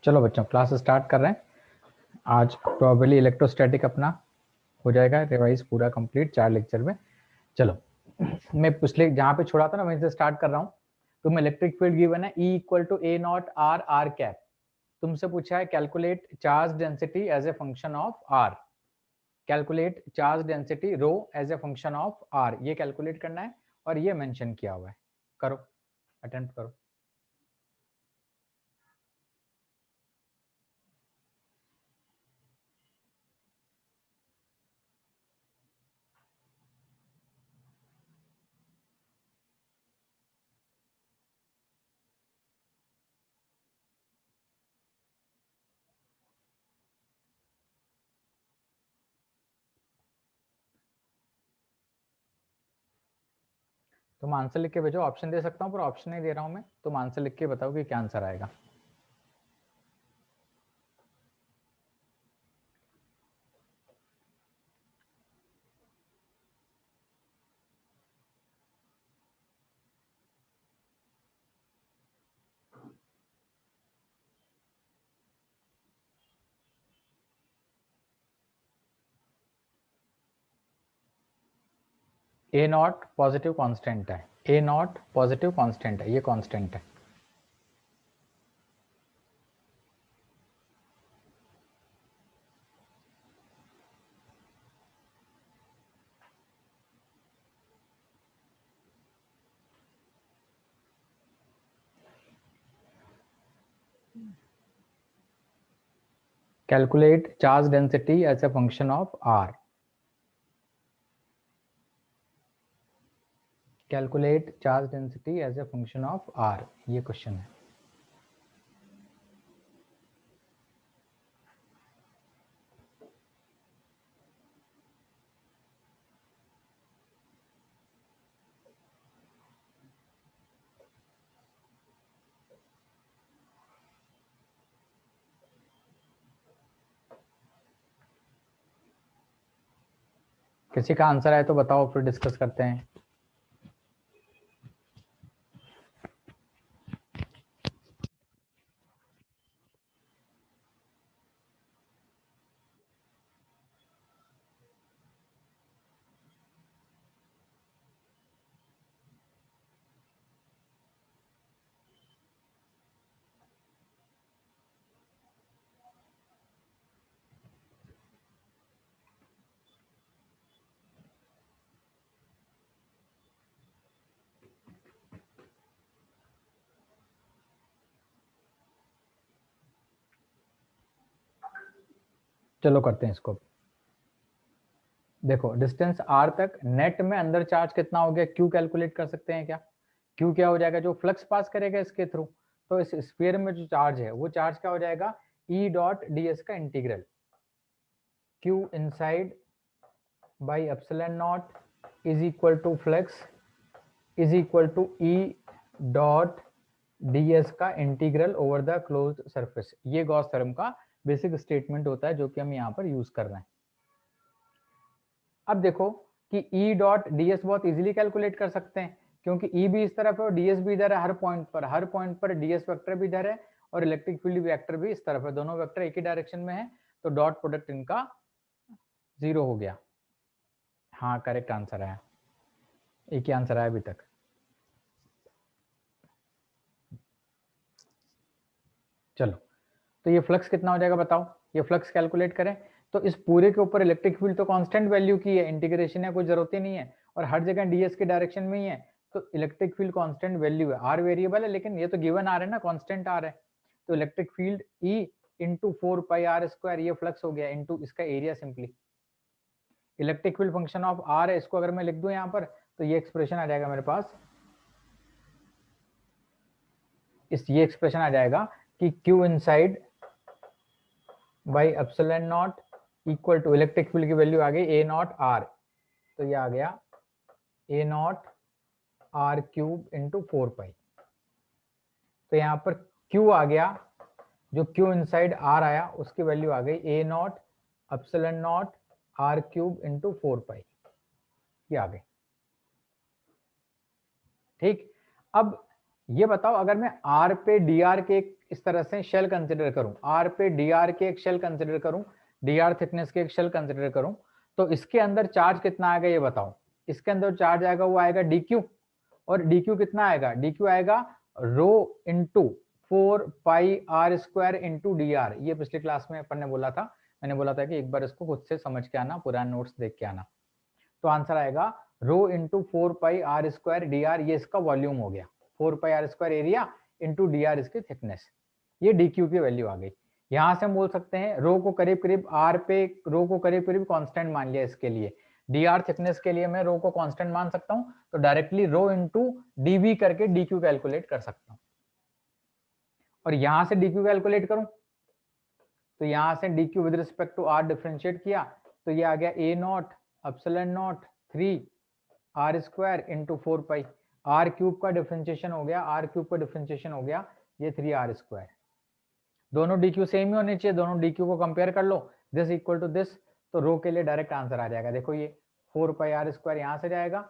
चलो बच्चों class start कर रहे हैं। आज प्रोबेबली इलेक्ट्रोस्टैटिक अपना हो जाएगा रिवाइज पूरा कंप्लीट 4 लेक्चर में। चलो मैं पिछले जहाँ पे छोड़ा था ना वहीं से स्टार्ट कर रहा हूँ। तो मैं इलेक्ट्रिक फील्ड गिवन है E equal to a naught r r cap. तुमसे पूछा है calculate charge density as a function of r. Calculate charge density rho as a function of r, ये कैलकुलेट करना है और ये मेंशन किया हुआ है। करो, अटेम्प्ट करो। तुम आंसर लिख के भेजो, ऑप्शन दे सकता हूँ पर ऑप्शन नहीं दे रहा हूँ मैं। तुम आंसर लिख के बताओ कि क्या आंसर आएगा। ए नॉट पॉजिटिव कांस्टेंट है, ए नॉट पॉजिटिव कांस्टेंट है, ये कांस्टेंट है। Calculate charge density as a function of r. Calculate charge density as a function of r, ये क्वेश्चन है। किसी का आंसर आए तो बताओ, फिर डिस्कस करते हैं। चलो करते हैं इसको। देखो डिस्टेंस r तक नेट में अंदर चार्ज कितना हो गया, q कैलकुलेट कर सकते हैं क्या। q क्या हो जाएगा, जो फ्लक्स पास करेगा इसके थ्रू। तो इस स्फीयर में जो चार्ज है वो चार्ज क्या हो जाएगा, E डॉट ds का integral q inside by epsilon naught is equal to flux is equal to E dot ds का integral over the closed surface. ये गॉस थ्योरम का बेसिक स्टेटमेंट होता है जो कि हम यहाँ पर यूज कर रहे हैं। अब देखो कि E डॉट ds बहुत इजीली कैलकुलेट कर सकते हैं, क्योंकि E भी इस तरफ है और ds भी इधर है। हर पॉइंट पर ds वेक्टर भी इधर है और इलेक्ट्रिक फील्ड वेक्टर भी इस तरफ है। दोनों वेक्टर एक ही डायरेक्शन में है, तो डॉट प्रोडक्ट इनका 0 हो गया। हाँ करेक्ट आंसर है, एक ही आंसर है अभी तक। चलो तो ये फ्लक्स कितना हो जाएगा बताओ, ये फ्लक्स कैलकुलेट करें। तो इस पूरे के ऊपर इलेक्ट्रिक फील्ड तो कांस्टेंट वैल्यू की है, इंटीग्रेशन है कोई जरूरत ही नहीं है, और हर जगह ds के डायरेक्शन में ही है। तो इलेक्ट्रिक फील्ड कांस्टेंट वैल्यू है, r वेरिएबल है लेकिन ये तो गिवन आ रहा है ना, कांस्टेंट आ रहा है। तो electric field E into 4πr², ये फ्लक्स हो गया इंटू इसका area. Simply electric field function of r है, इसको अगर मैं लिख दूं यहाँ पर तो ये एक्सप्रेशन आ जाएगा मेरे पास। ये एक्सप्रेशन आ जाएगा कि q inside by epsilon naught equal to electric field की वैल्यू आ गई ए नॉट आर, तो ये आ गया ए नॉट आर क्यूब इंटू 4π। तो यहाँ पर Q आ गया, जो Q इनसाइड R आया उसकी वैल्यू आ गई ए naught epsilon naught are cube into 4π, ये आ गई। ठीक, अब ये बताओ अगर मैं आर पे डी आर के इस तरह से शेल कंसिडर करूं, आर पे डी आर के एक शेल कंसिडर करूं, डी आर थिकनेस के एक शेल कंसिडर करूं, तो इसके अंदर चार्ज कितना आएगा ये बताओ। इसके अंदर चार्ज आएगा वो आएगा डी क्यू, और डी क्यू कितना आएगा, डी क्यू आएगा rho into 4πr² into d r. ये पिछली क्लास में अपन ने बोला था, मैंने बोला था कि एक बार इसको खुद से समझ के आना, पुराने नोट्स देख के आना। तो आंसर आएगा rho into 4πr² D r, ये इसका वॉल्यूम हो गया, 4πr² area into d are इसकी थिकनेस, ये डी क्यू की वैल्यू आ गई। यहां से हम बोल सकते हैं रो को करीब करीब आर पे, रो को करीब करीब कांस्टेंट मान लिया इसके लिए, डी आर थिकनेस के लिए मैं रो को कांस्टेंट मान सकता हूं, तो डायरेक्टली रो इंटू डीवी करके डी क्यू कैलकुलेट कर सकता हूं। और यहां से डी क्यू कैलकुलेट करूं तो यहां से D Q with respect to are differentiate किया तो ये आ गया ए naught epsilon naught 3r² into 4π, R cube का डिफरेंशिएशन हो गया, आर क्यूब का डिफरेंशिएशन हो गया ये 3r²। दोनों डी क्यू सेम ही होने चाहिए, दोनों डी क्यू को कंपेयर कर लो, दिस इक्वल टू दिस, तो रो के लिए डायरेक्ट आंसर आ जाएगा। देखो ये 4πr² यहाँ से जाएगा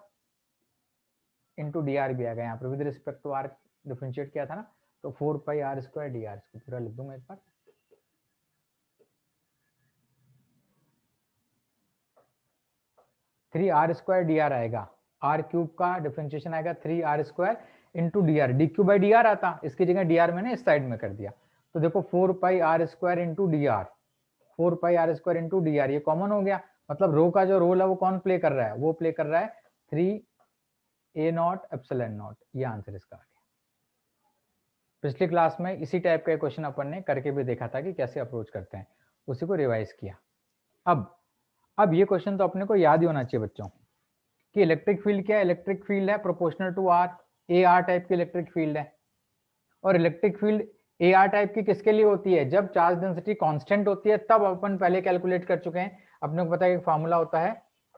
इंटू डी आर भी आएगा, यहाँ पर with respect to are differentiate किया था ना, तो 4πr² डी आर, इसको पूरा लिख दूंगा एक बार, 3r² डी आर आएगा, आर क्यूब का डिफरेंशिएशन आएगा 3r² into d are, D Q by D R आता, इसकी जगह डी आर मैंने इस साइड में कर दिया, तो देखो 4πr² into d are, 4πr² into d r, ये कॉमन हो गया, मतलब रो का जो रोल है वो कौन प्ले कर रहा है, वो प्ले कर रहा है 3a0 एप्सिलॉन नॉट, ये आंसर इसका आ गया। पिछली क्लास में इसी टाइप का क्वेश्चन अपन ने करके भी देखा था कि कैसे अप्रोच करते हैं, उसी को रिवाइज किया। अब ये क्वेश्चन तो अपने को याद ही होना चाहिए बच्चों कि इलेक्ट्रिक फील्ड क्या है, इलेक्ट्रिक फील्ड है proportional to r, a are type की इलेक्ट्रिक फील्ड है। और electric field a are type की किसके लिए होती है, जब चार्ज डेंसिटी कांस्टेंट होती है, तब अपन पहले कैलकुलेट कर चुके हैं, अपने को पता है एक फार्मूला होता है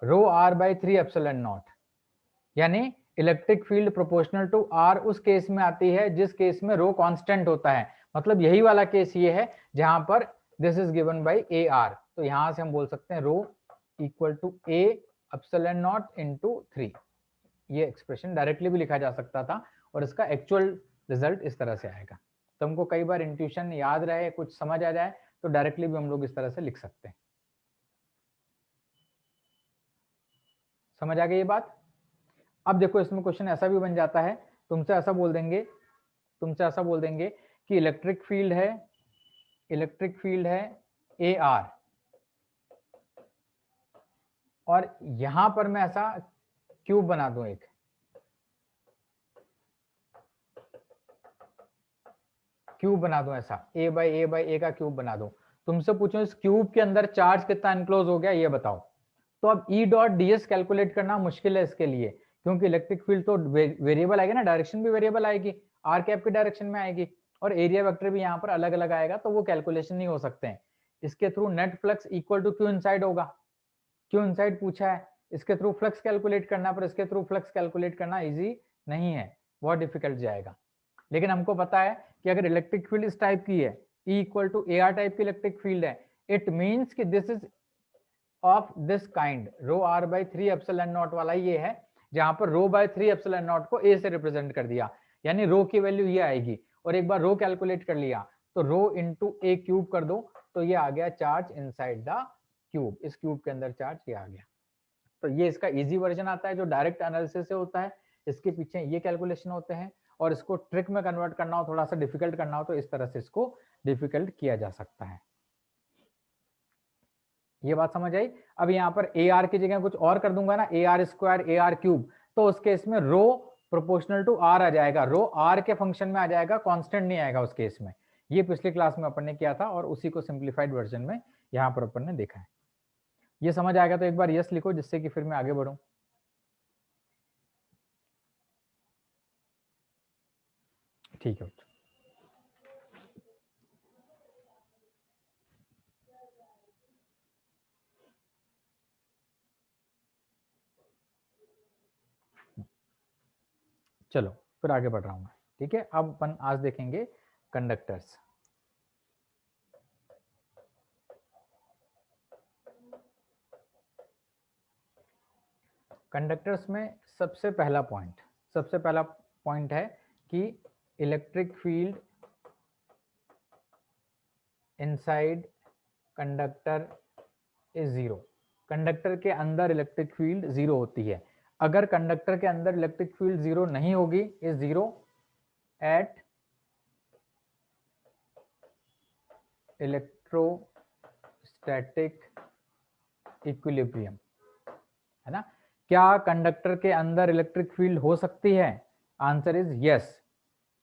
rho R by 3 epsilon naught, यानी electric field proportional to R उस केस में आती है जिस केस में रो कांस्टेंट होता है, मतलब यही वाला केस ये है जहां पर this is given by A R, तो यहां से हम बोल सकते हैं rho equal to A epsilon naught into 3, ये एक्सप्रेशन डायरेक्टली भी लिखा जा सकता था और इसका एक्चुअल रिजल्ट इस तरह से आएगा। तो हमको कई बार इंट्यूशन याद रहे, कुछ समझ आ जाए तो डायरेक्टली भी हम लोग इस तरह से लिख सकते हैं। समझ आ गई ये बात। अब देखो इसमें क्वेश्चन ऐसा भी बन जाता है, तुमसे ऐसा बोल देंगे कि इलेक्ट्रिक फील्ड है ए आर, और यहां पर मैं ऐसा क्यूब बना दूं, एक क्यूब बना दूं, ऐसा ए बाई ए का क्यूब बना दूं, तुमसे पूछूं इस क्यूब के अंदर चार्ज कितना एनक्लोज हो गया ये बताओ, तो अब E dot D S calculate करना मुश्किल है इसके लिए, क्योंकि इलेक्ट्रिक फील्ड तो वेरिएबल आएगी ना, डायरेक्शन भी वेरिएबल आएगी, आर कैप की डायरेक्शन में आएगी, और एरिया वेक्टर भी यहाँ पर अलग अलग आएगा, तो वो कैलकुलेशन नहीं हो सकते हैं। इसके through net flux equal to Q inside होगा, क्यू इनसाइड पूछा है, इसके थ्रू फ्लक्स कैलकुलेट करना, पर इसके थ्रू फ्लक्स कैलकुलेट करना इजी नहीं है, बहुत डिफिकल्ट जाएगा। लेकिन हमको पता है कि अगर इलेक्ट्रिक फील्ड इस टाइप की है, E equal to A are type की इलेक्ट्रिक फील्ड है, इट मीन्स कि this is of this kind, rho R by 3 epsilon naught वाला ये है, जहां पर रो बाई 3 एप्सिलॉन नॉट को ए से रिप्रेजेंट कर दिया, यानी रो की वैल्यू ये आएगी, और एक बार रो कैलकुलेट कर लिया तो रो इंटू ए क्यूब कर दो, तो ये आ गया चार्ज इनसाइड द क्यूब, इस क्यूब के अंदर चार्ज ये आ गया। तो ये इसका इजी वर्जन आता है जो डायरेक्ट एनालिसिस से होता है, इसके पीछे ये कैलकुलेशन होते हैं, और इसको ट्रिक में कन्वर्ट करना हो, थोड़ा सा डिफिकल्ट करना हो, तो इस तरह से इसको डिफिकल्ट किया जा सकता है। ये बात समझ आई। अब यहाँ पर ए आर की जगह कुछ और कर दूंगा ना, AR² AR³ तो उस केस में रो प्रोपोर्शनल टू आर आ जाएगा, रो आर के फंक्शन में आ जाएगा, कांस्टेंट नहीं आएगा उस केस में। ये पिछली क्लास में अपन ने किया था और उसी को सिंप्लीफाइड वर्जन में यहाँ पर अपन ने देखा है। ये समझ आएगा तो एक बार यस लिखो, जिससे कि फिर मैं आगे बढ़ूं। ठीक है, चलो फिर आगे बढ़ रहा हूं मैं। ठीक है, अब अपन आज देखेंगे कंडक्टर्स। कंडक्टर्स में सबसे पहला पॉइंट है कि electric field inside conductor is zero. Conductor के अंदर इलेक्ट्रिक फील्ड जीरो होती है। अगर कंडक्टर के अंदर इलेक्ट्रिक फील्ड जीरो नहीं होगी, is zero at electrostatic equilibrium, है ना। क्या कंडक्टर के अंदर इलेक्ट्रिक फील्ड हो सकती है? आंसर इज यस,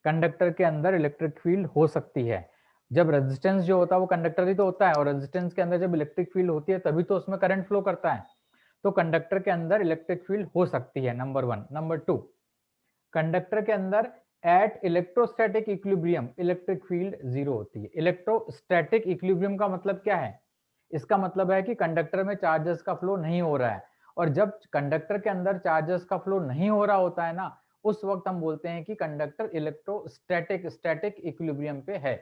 कंडक्टर के अंदर इलेक्ट्रिक फील्ड हो सकती है। जब रेजिस्टेंस जो होता है वो कंडक्टर ही तो होता है, और रेजिस्टेंस के अंदर जब इलेक्ट्रिक फील्ड होती है तभी तो उसमें करंट फ्लो करता है। तो कंडक्टर के अंदर इलेक्ट्रिक फील्ड हो सकती है, नंबर 1। नंबर 2, कंडक्टर के अंदर at electrostatic equilibrium electric field zero होती है। इलेक्ट्रोस्टैटिक इक्विलिब्रियम का मतलब क्या है? इसका मतलब है कि कंडक्टर में चार्जेस का फ्लो नहीं हो रहा है, और जब कंडक्टर के अंदर चार्जेस का फ्लो नहीं हो रहा होता है ना, उस वक्त हम बोलते हैं कि कंडक्टर स्टैटिक इक्विलिब्रियम पे है।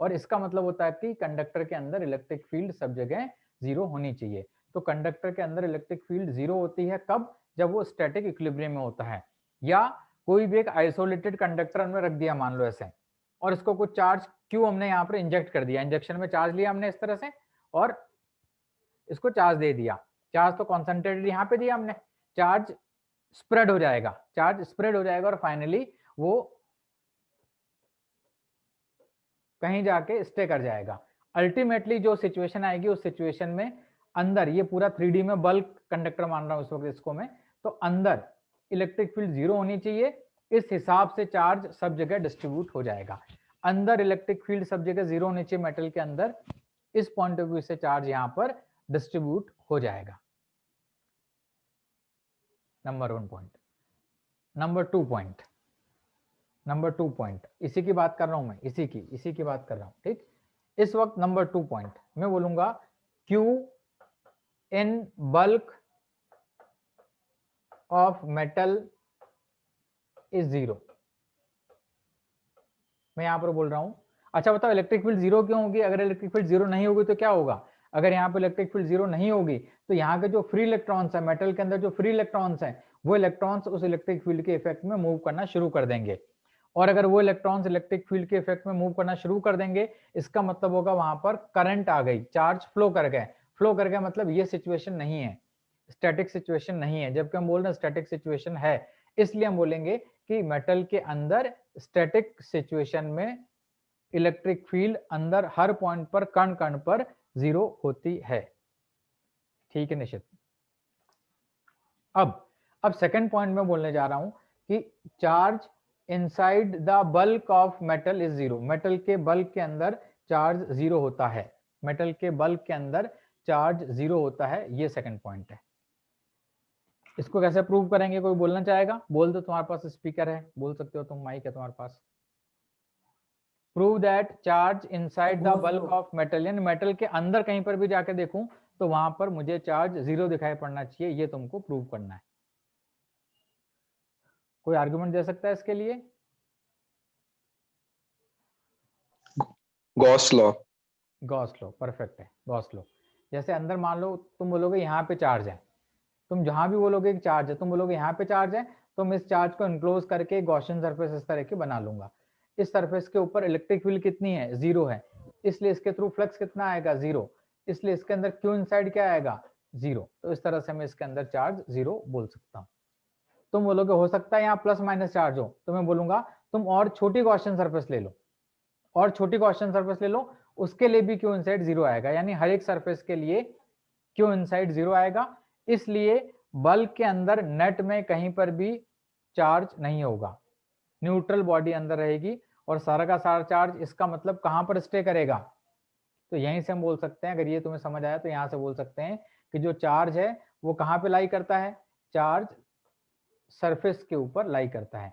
और इसका मतलब होता है कि कंडक्टर के अंदर इलेक्ट्रिक फील्ड सब जगह जीरो होनी चाहिए। तो कंडक्टर के अंदर इलेक्ट्रिक फील्ड जीरो होती है कब? जब वो स्टैटिक इक्विलिब्रियम में होता है। या कोई भी एक आइसोलेटेड कंडक्टर हमने रख दिया मान लो ऐसे, और इसको कुछ चार्ज क्यू हमने यहाँ पर इंजेक्ट कर दिया, इंजेक्शन में चार्ज लिया हमने इस तरह से और इसको चार्ज दे दिया। चार्ज तो कॉन्सेंट्रेटेड यहाँ पे दिया हमने, चार्ज स्प्रेड हो जाएगा, चार्ज स्प्रेड हो जाएगा और फाइनली वो कहीं जाके स्टे कर जाएगा। अल्टीमेटली जो सिचुएशन आएगी उस सिचुएशन में अंदर, ये पूरा 3D में बल्क कंडक्टर मान रहा हूं इस वक्त इसको मैं, तो अंदर इलेक्ट्रिक फील्ड जीरो होनी चाहिए। इस हिसाब से चार्ज सब जगह डिस्ट्रीब्यूट हो जाएगा। अंदर इलेक्ट्रिक फील्ड सब जगह जीरो होनी चाहिए मेटल के अंदर, इस पॉइंट ऑफ व्यू से चार्ज यहां पर डिस्ट्रीब्यूट हो जाएगा। Number 1 point. Number 2 point, number 2 point इसी की बात कर रहा हूं मैं, इसी की बात कर रहा हूं, ठीक। इस वक्त नंबर 2 पॉइंट मैं बोलूंगा Q in bulk of metal is zero. मैं यहां पर बोल रहा हूं, अच्छा बताओ इलेक्ट्रिक फील्ड जीरो क्यों होगी? अगर इलेक्ट्रिक फील्ड जीरो नहीं होगी तो क्या होगा? अगर यहाँ पे इलेक्ट्रिक फील्ड जीरो नहीं होगी तो यहाँ के जो फ्री इलेक्ट्रॉन्स है, मेटल के अंदर जो फ्री इलेक्ट्रॉन्स हैं, वो इलेक्ट्रॉन्स उस इलेक्ट्रिक फील्ड के इफेक्ट में मूव करना शुरू कर देंगे। और अगर वो इलेक्ट्रॉन्स इलेक्ट्रिक फील्ड के इफेक्ट में मूव करना शुरू कर देंगे, इसका मतलब होगा वहां पर करंट आ गई, चार्ज फ्लो कर गए। फ्लो कर गए मतलब ये सिचुएशन नहीं है, स्टैटिक सिचुएशन नहीं है, जबकि हम बोल रहे हैं स्टैटिक सिचुएशन है। इसलिए हम बोलेंगे कि मेटल के अंदर स्टैटिक सिचुएशन में इलेक्ट्रिक फील्ड अंदर हर पॉइंट पर कण कण पर जीरो होती है। ठीक है निश्चित। अब सेकंड पॉइंट में बोलने जा रहा हूं कि charge inside the bulk of metal is zero. Metal के बल्क के अंदर चार्ज जीरो होता है, मेटल के बल्क के अंदर चार्ज जीरो होता है, ये सेकंड पॉइंट है। इसको कैसे प्रूव करेंगे? कोई बोलना चाहेगा? बोल दो, तुम्हारे पास स्पीकर है, बोल सकते हो तुम, माइक है तुम्हारे पास। Prove that charge inside the bulk of metal, यानी मेटल के अंदर कहीं पर भी जाके देखूं तो वहां पर मुझे चार्ज जीरो दिखाई पड़ना चाहिए, ये तुमको प्रूव करना है। कोई आर्गुमेंट दे सकता है इसके लिए? Gauss law. Gauss law, perfect है, गॉस लॉ। जैसे अंदर मान लो तुम बोलोगे यहाँ पे चार्ज है, तुम जहां भी बोलोगे चार्ज है, तुम बोलोगे यहाँ पे चार्ज है, तो मैं इस चार्ज को इनक्लोज करके गॉसियन सरफेस इस तरह की बना लूंगा। इस सरफेस के ऊपर इलेक्ट्रिक फील्ड कितनी है? जीरो है, इसलिए इसके थ्रू फ्लक्स कितना आएगा? जीरो, इसलिए इसके अंदर क्यू इनसाइड क्या आएगा? जीरो। तो इस तरह से मैं इसके अंदर चार्ज जीरो बोल सकता हूँ। तुम बोलोगे हो सकता है यहाँ प्लस माइनस चार्ज हो, तो मैं बोलूंगा तुम और छोटी गॉसियन सरफेस ले लो, और छोटी गॉसियन सरफेस ले लो, उसके लिए भी क्यू इनसाइड जीरो आएगा, यानी हर एक सरफेस के लिए क्यू इनसाइड जीरो आएगा। इसलिए बल्क के अंदर नेट में कहीं पर भी चार्ज नहीं होगा, न्यूट्रल बॉडी अंदर रहेगी और सारा का सारा चार्ज इसका मतलब कहां पर स्टे करेगा? तो यहीं से हम बोल सकते हैं, अगर ये तुम्हें समझ आया तो यहां से बोल सकते हैं कि जो चार्ज है वो कहां पे लाई करता है? चार्ज सरफेस के ऊपर लाई करता है,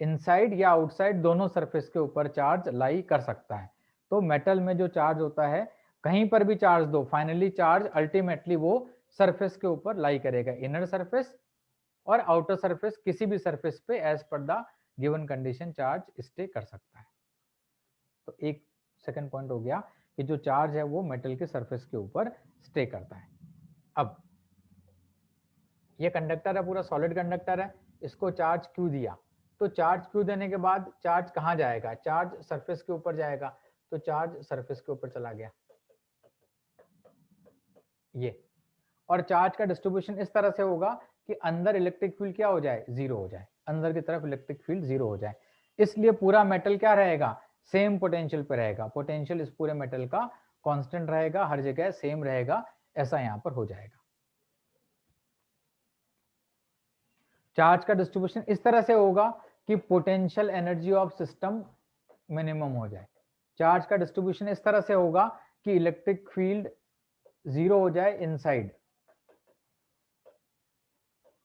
इनसाइड या आउटसाइड दोनों सरफेस के ऊपर चार्ज लाई कर सकता है। तो मेटल में जो चार्ज होता है, कहीं पर भी चार्ज दो, फाइनली चार्ज अल्टीमेटली वो सरफेस के ऊपर लाई करेगा, इनर सरफेस और आउटर सरफेस, किसी भी सरफेस पे as per the given condition charge stay कर सकता है। तो एक सेकंड पॉइंट हो गया कि जो चार्ज है वो मेटल के सरफेस के ऊपर स्टे करता है। अब ये कंडक्टर है, पूरा सॉलिड कंडक्टर है, इसको चार्ज क्यू दिया, तो चार्ज Q देने के बाद चार्ज कहाँ जाएगा, चार्ज सरफेस के ऊपर जाएगा, तो चार्ज सरफेस के ऊपर चला गया ये। और चार्ज का डिस्ट्रीब्यूशन इस तरह से होगा कि अंदर इलेक्ट्रिक फील्ड क्या हो जाए, जीरो हो जाए, अंदर की तरफ इलेक्ट्रिक फील्ड जीरो हो जाए। इसलिए पूरा मेटल क्या रहेगा, सेम पोटेंशियल पे रहेगा, पोटेंशियल इस पूरे मेटल का कांस्टेंट रहेगा, हर जगह सेम रहेगा, ऐसा यहां पर हो जाएगा। चार्ज का डिस्ट्रीब्यूशन इस तरह से होगा कि potential energy of system minimum हो जाए। चार्ज का डिस्ट्रीब्यूशन इस तरह से होगा कि इलेक्ट्रिक फील्ड जीरो हो जाए इनसाइड,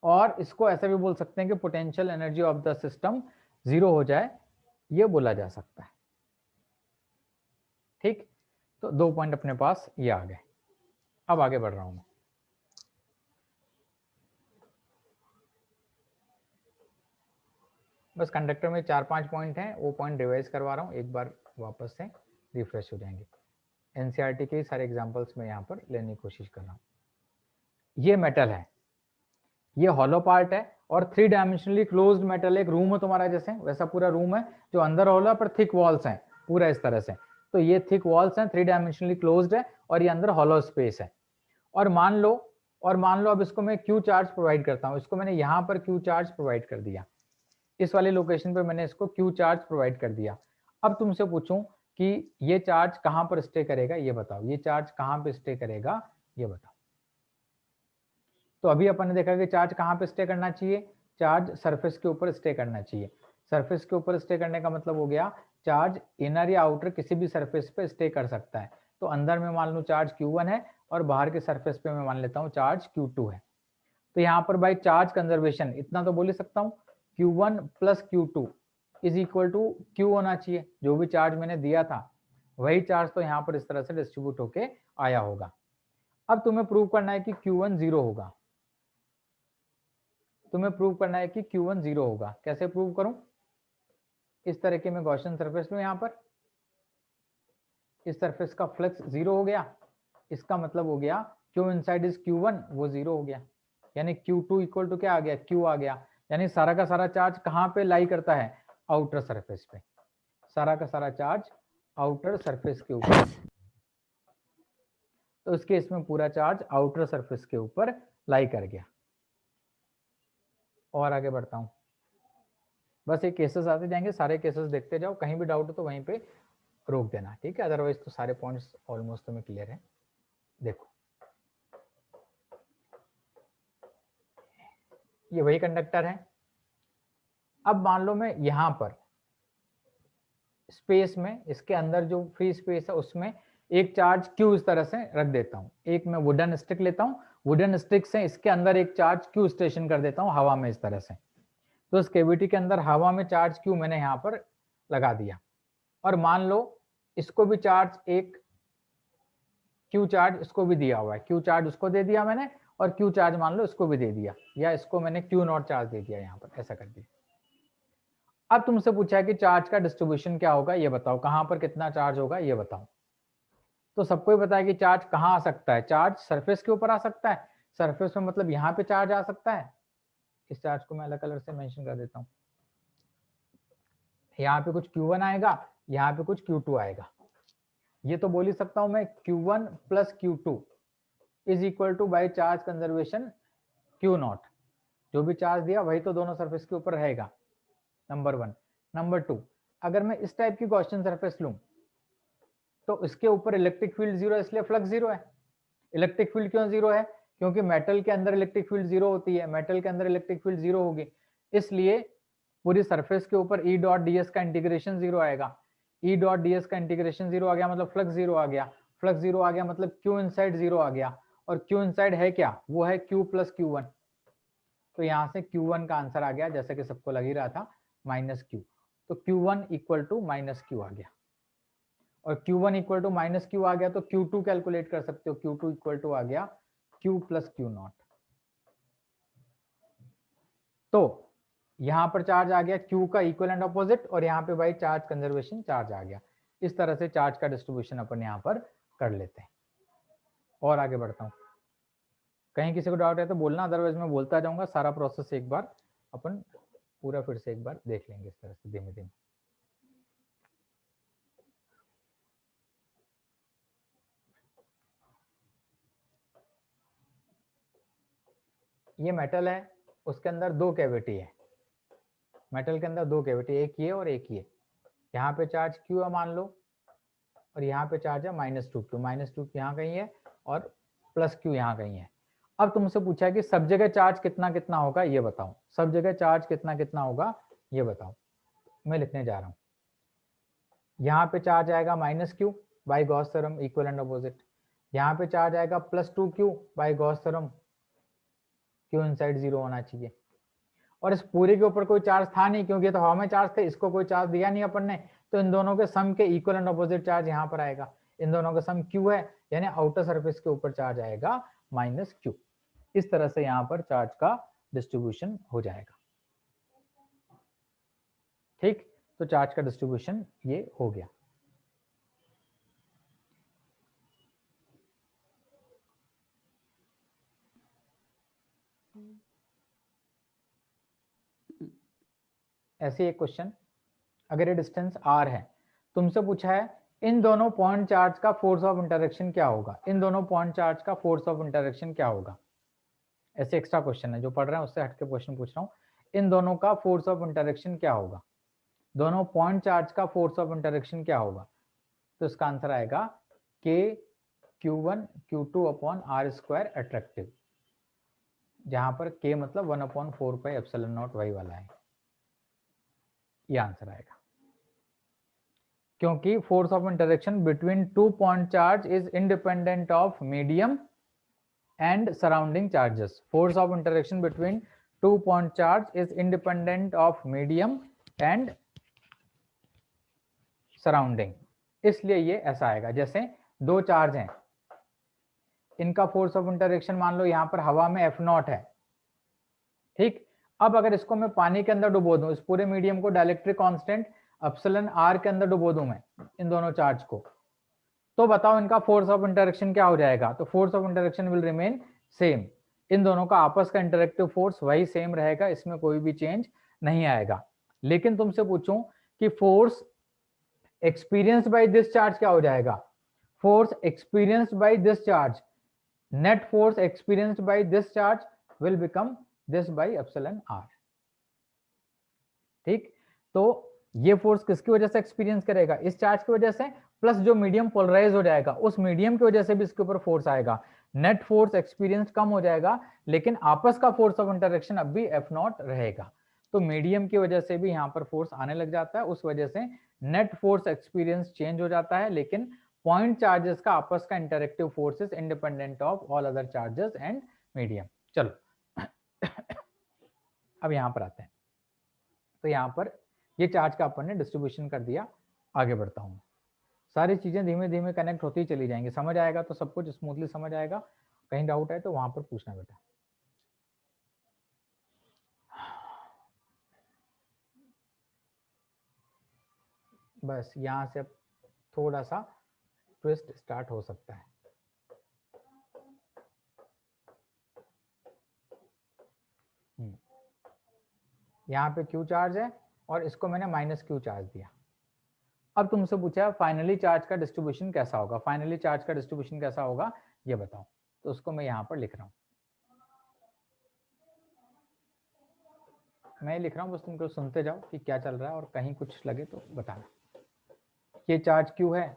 और इसको ऐसा भी बोल सकते हैं कि potential energy of the system zero हो जाए, ये बोला जा सकता है। ठीक, तो 2 पॉइंट अपने पास ये आ गए। अब आगे बढ़ रहा हूं मैं। बस कंडक्टर में 4-5 पॉइंट हैं, वो पॉइंट रिवाइज करवा रहा हूं, एक बार वापस से रिफ्रेश हो जाएंगे। एनसीईआरटी के सारे एग्जांपल्स में यहां पर लेने की कोशिश कर रहा हूं। ये मेटल है, ये हॉलो पार्ट है, और 3 डायमेंशनली क्लोज्ड मेटल, एक रूम है तुम्हारा जैसे, वैसा पूरा रूम है जो अंदर हॉलो पर थिक वॉल्स हैं पूरा इस तरह से। तो ये थिक वॉल्स हैं, 3 डायमेंशनली क्लोज्ड है, और ये अंदर हॉलो स्पेस है। और मान लो अब इसको मैं क्यू चार्ज प्रोवाइड करता हूं, इसको मैंने यहां पर क्यू चार्ज प्रोवाइड कर दिया, इस वाले लोकेशन पर मैंने इसको क्यू चार्ज प्रोवाइड कर दिया। अब तुमसे पूछूं कि ये चार्ज कहां पर स्टे करेगा, ये बताओ, ये चार्ज कहां पर स्टे करेगा, ये बताओ। तो अभी अपन ने देखा कि चार्ज कहां पे स्टे करना चाहिए, चार्ज सरफेस के ऊपर स्टे करना चाहिए। सरफेस के ऊपर स्टे करने का मतलब हो गया चार्ज इनर या आउटर किसी भी सरफेस पे स्टे कर सकता है। तो अंदर में मान लो चार्ज Q1 है, और बाहर के सरफेस पे मैं मान लेता हूँ चार्ज Q2 है। तो यहाँ पर भाई चार्ज कंजर्वेशन इतना तो बोल ही सकता हूँ, Q1 plus Q2 is equal to Q होना चाहिए। जो भी चार्ज मैंने दिया था वही चार्ज तो यहाँ पर इस तरह से डिस्ट्रीब्यूट होके आया होगा। अब तुम्हें प्रूव करना है कि Q1 जीरो होगा, तुम्हें प्रूव करना है कि Q1 जीरो होगा। कैसे प्रूव करूं, इस तरह के मैं गॉसियन सरफेस लूं, यहां पर इस सरफेस का फ्लक्स जीरो हो गया, इसका मतलब हो गया Q इनसाइड इज Q1, वो जीरो हो गया, यानी Q2 इक्वल टू क्या आ गया, Q आ गया। यानी सारा का सारा चार्ज कहां पे लाई करता है, आउटर सरफेस पे, सारा का सारा चार्ज आउटर सरफेस के ऊपर। तो इस केस में पूरा चार्ज आउटर सरफेस के ऊपर लाई कर गया। और आगे बढ़ता हूं, बस ये केसेस आते जाएंगे, सारे केसेस देखते जाओ, कहीं भी डाउट हो तो वहीं पे रोक देना, ठीक है, अदरवाइज तो सारे पॉइंट्स ऑलमोस्ट तुम्हें क्लियर है। देखो ये वही कंडक्टर है। अब मान लो मैं यहां पर स्पेस में, इसके अंदर जो फ्री स्पेस है उसमें एक चार्ज Q इस तरह से रख देता हूं, एक मैं वुडन स्टिक लेता हूं, वुडन स्टिक से इसके अंदर एक चार्ज Q स्टेशन कर देता हूं हवा में इस तरह से। तो इस कैविटी के अंदर हवा में चार्ज Q मैंने यहां पर लगा दिया, और मान लो इसको भी चार्ज एक Q चार्ज इसको भी दिया हुआ है, Q चार्ज उसको दे दिया मैंने, और Q चार्ज मान लो इसको भी दे दिया, या इसको मैंने Q नॉट चार्ज दे दिया यहाँ पर, ऐसा कर दिया। अब तुमसे पूछा है कि चार्ज का डिस्ट्रीब्यूशन क्या होगा, ये बताओ, कहां पर कितना चार्ज होगा ये बताओ। तो सबको ही पता है कि चार्ज कहां आ सकता है, चार्ज सरफेस के ऊपर आ सकता है, सरफेस में मतलब यहाँ पे चार्ज आ सकता है। इस चार्ज को मैं अलग कलर से मेंशन कर देता हूँ, यहाँ पे कुछ Q1 आएगा, यहाँ पे कुछ Q2 आएगा। ये तो बोल ही सकता हूं मैं Q1 plus Q2 is equal two by charge conservation Q not, जो भी चार्ज दिया वही तो दोनों सरफेस के ऊपर रहेगा, नंबर 1। नंबर 2, अगर मैं इस टाइप की गॉसियन सरफेस लूं तो इसके ऊपर इलेक्ट्रिक फील्ड जीरो है, इसलिए फ्लक्स जीरो है। इलेक्ट्रिक फील्ड क्यों जीरो है, क्योंकि मेटल के अंदर इलेक्ट्रिक फील्ड जीरो होती है, मेटल के अंदर इलेक्ट्रिक फील्ड जीरो होगी, इसलिए पूरी सरफेस के ऊपर E डॉट ds का इंटीग्रेशन जीरो आएगा। E डॉट ds का इंटीग्रेशन जीरो आ गया मतलब फ्लक्स जीरो आ गया, फ्लक्स जीरो आ गया मतलब Q इनसाइड जीरो आ गया, और Q इनसाइड है क्या, वो है Q प्लस Q1। तो यहाँ से Q1 का आंसर आ गया, जैसे कि सबको लग ही रहा था, -Q। तो Q1 इक्वल टू -Q आ गया, और Q1 इक्वल टू -Q आ गया तो Q2 कैलकुलेट कर सकते हो, Q2 इक्वल टू आ गया Q प्लस Q नॉट। तो यहां पर चार्ज आ गया Q का इक्वल एंड अपोजिट, और यहाँ पे भाई चार्ज कंजर्वेशन चार्ज आ गया। इस तरह से चार्ज का डिस्ट्रीब्यूशन अपन यहाँ पर कर लेते हैं। और आगे बढ़ता हूँ, कहीं किसी को डाउट है तो बोलना, अदरवाइज मैं बोलता जाऊंगा, सारा प्रोसेस एक बार अपन पूरा फिर से एक बार देख लेंगे इस तरह से धीमे धीमे। ये मेटल है, उसके अंदर दो कैविटी है, मेटल के अंदर दो कैविटी, एक ये और एक ये। यहाँ पे चार्ज Q है मान लो, और यहाँ पे चार्ज है -2Q, -2Q यहाँ कहीं है और +Q यहाँ कहीं है। अब तुमसे पूछा है कि सब जगह चार्ज कितना कितना होगा ये बताओ, सब जगह चार्ज कितना कितना होगा ये बताओ। मैं लिखने जा रहा हूँ, यहाँ पे चार्ज आएगा -Q by Gauss theorem, equal and opposite. यहाँ पे चार्ज आएगा +2Q by Gauss theorem, Q inside 0 होना चाहिए। और इस पूरे के ऊपर कोई चार्ज था नहीं, क्योंकि तो हवा में चार्ज थे, इसको कोई चार्ज दिया नहीं अपन ने, तो इन दोनों के सम के इक्वल एंड अपोजिट चार्ज यहाँ पर आएगा। इन दोनों का सम Q है, यानी आउटर सरफेस के ऊपर चार्ज आएगा -Q। इस तरह से यहाँ पर चार्ज का डिस्ट्रीब्यूशन हो जाएगा। ठीक, तो चार्ज का डिस्ट्रीब्यूशन ये हो गया। ऐसे एक क्वेश्चन, अगर ये डिस्टेंस r है, तुमसे पूछा है इन दोनों पॉइंट चार्ज का फोर्स ऑफ इंटरेक्शन क्या होगा, इन दोनों पॉइंट चार्ज का फोर्स ऑफ इंटरेक्शन क्या होगा। ऐसे एक्स्ट्रा क्वेश्चन है, जो पढ़ रहे हैं उससे हटके क्वेश्चन पूछ रहा हूँ, इन दोनों का फोर्स ऑफ इंटरेक्शन क्या होगा, दोनों पॉइंट चार्ज का फोर्स ऑफ इंटरेक्शन क्या होगा। तो इसका आंसर आएगा k q1 q2 upon r square attractive, जहां पर k मतलब 1/4 पाई एप्सिलॉन नॉट वही वाला है, ये आंसर आएगा। क्योंकि force of interaction between two point charge is independent of medium and surrounding charges. Force of interaction between two point charge is independent of medium and surrounding, इसलिए ये ऐसा आएगा। जैसे दो चार्ज हैं, इनका फोर्स ऑफ इंटरेक्शन मान लो यहाँ पर हवा में F0 है, ठीक। अब अगर इसको मैं पानी के अंदर डुबो दूं, इस पूरे मीडियम को डाइलेक्ट्रिक कांस्टेंट एप्सिलॉन r के अंदर डुबो दूं मैं इन दोनों चार्ज को, तो बताओ इनका फोर्स ऑफ इंटरेक्शन क्या हो जाएगा। तो force of interaction will remain same, इन दोनों का आपस का इंटरेक्टिव फोर्स वही सेम रहेगा, इसमें कोई भी चेंज नहीं आएगा। लेकिन तुमसे पूछूं कि force experienced by this charge क्या हो जाएगा, force experienced by this charge, net force experienced by this charge will become this by epsilon r, ठीक। तो ये फोर्स किसकी वजह से एक्सपीरियंस करेगा, इस चार्ज की वजह से, प्लस जो मीडियम पोलराइज हो जाएगा उस मीडियम की वजह से भी इसके ऊपर फोर्स आएगा। नेट फोर्स एक्सपीरियंस कम हो जाएगा, लेकिन आपस का फोर्स ऑफ इंटरेक्शन अब भी F0 रहेगा। तो मीडियम की वजह से भी यहाँ पर फोर्स आने लग जाता है, उस वजह से नेट फोर्स एक्सपीरियंस चेंज हो जाता है, लेकिन पॉइंट चार्जेस का आपस का interactive force is independent of all other charges and medium. चलो अब यहाँ पर आते हैं, तो यहाँ पर ये चार्ज का अपन ने डिस्ट्रीब्यूशन कर दिया। आगे बढ़ता हूँ, सारी चीजें धीमे धीमे कनेक्ट होती ही चली जाएंगी, समझ आएगा तो सब कुछ स्मूथली समझ आएगा। कहीं डाउट है तो वहां पर पूछना बेटा। बस यहाँ से थोड़ा सा ट्विस्ट स्टार्ट हो सकता है। यहाँ पे Q चार्ज है और इसको मैंने -Q चार्ज दिया। अब तुमसे पूछा फाइनली चार्ज का डिस्ट्रीब्यूशन कैसा होगा, फाइनली चार्ज का डिस्ट्रीब्यूशन कैसा होगा ये बताओ। तो उसको मैं यहाँ पर लिख रहा हूँ, मैं लिख रहा हूँ, बस तुम सुनते जाओ कि क्या चल रहा है, और कहीं कुछ लगे तो बताना। ये चार्ज Q है,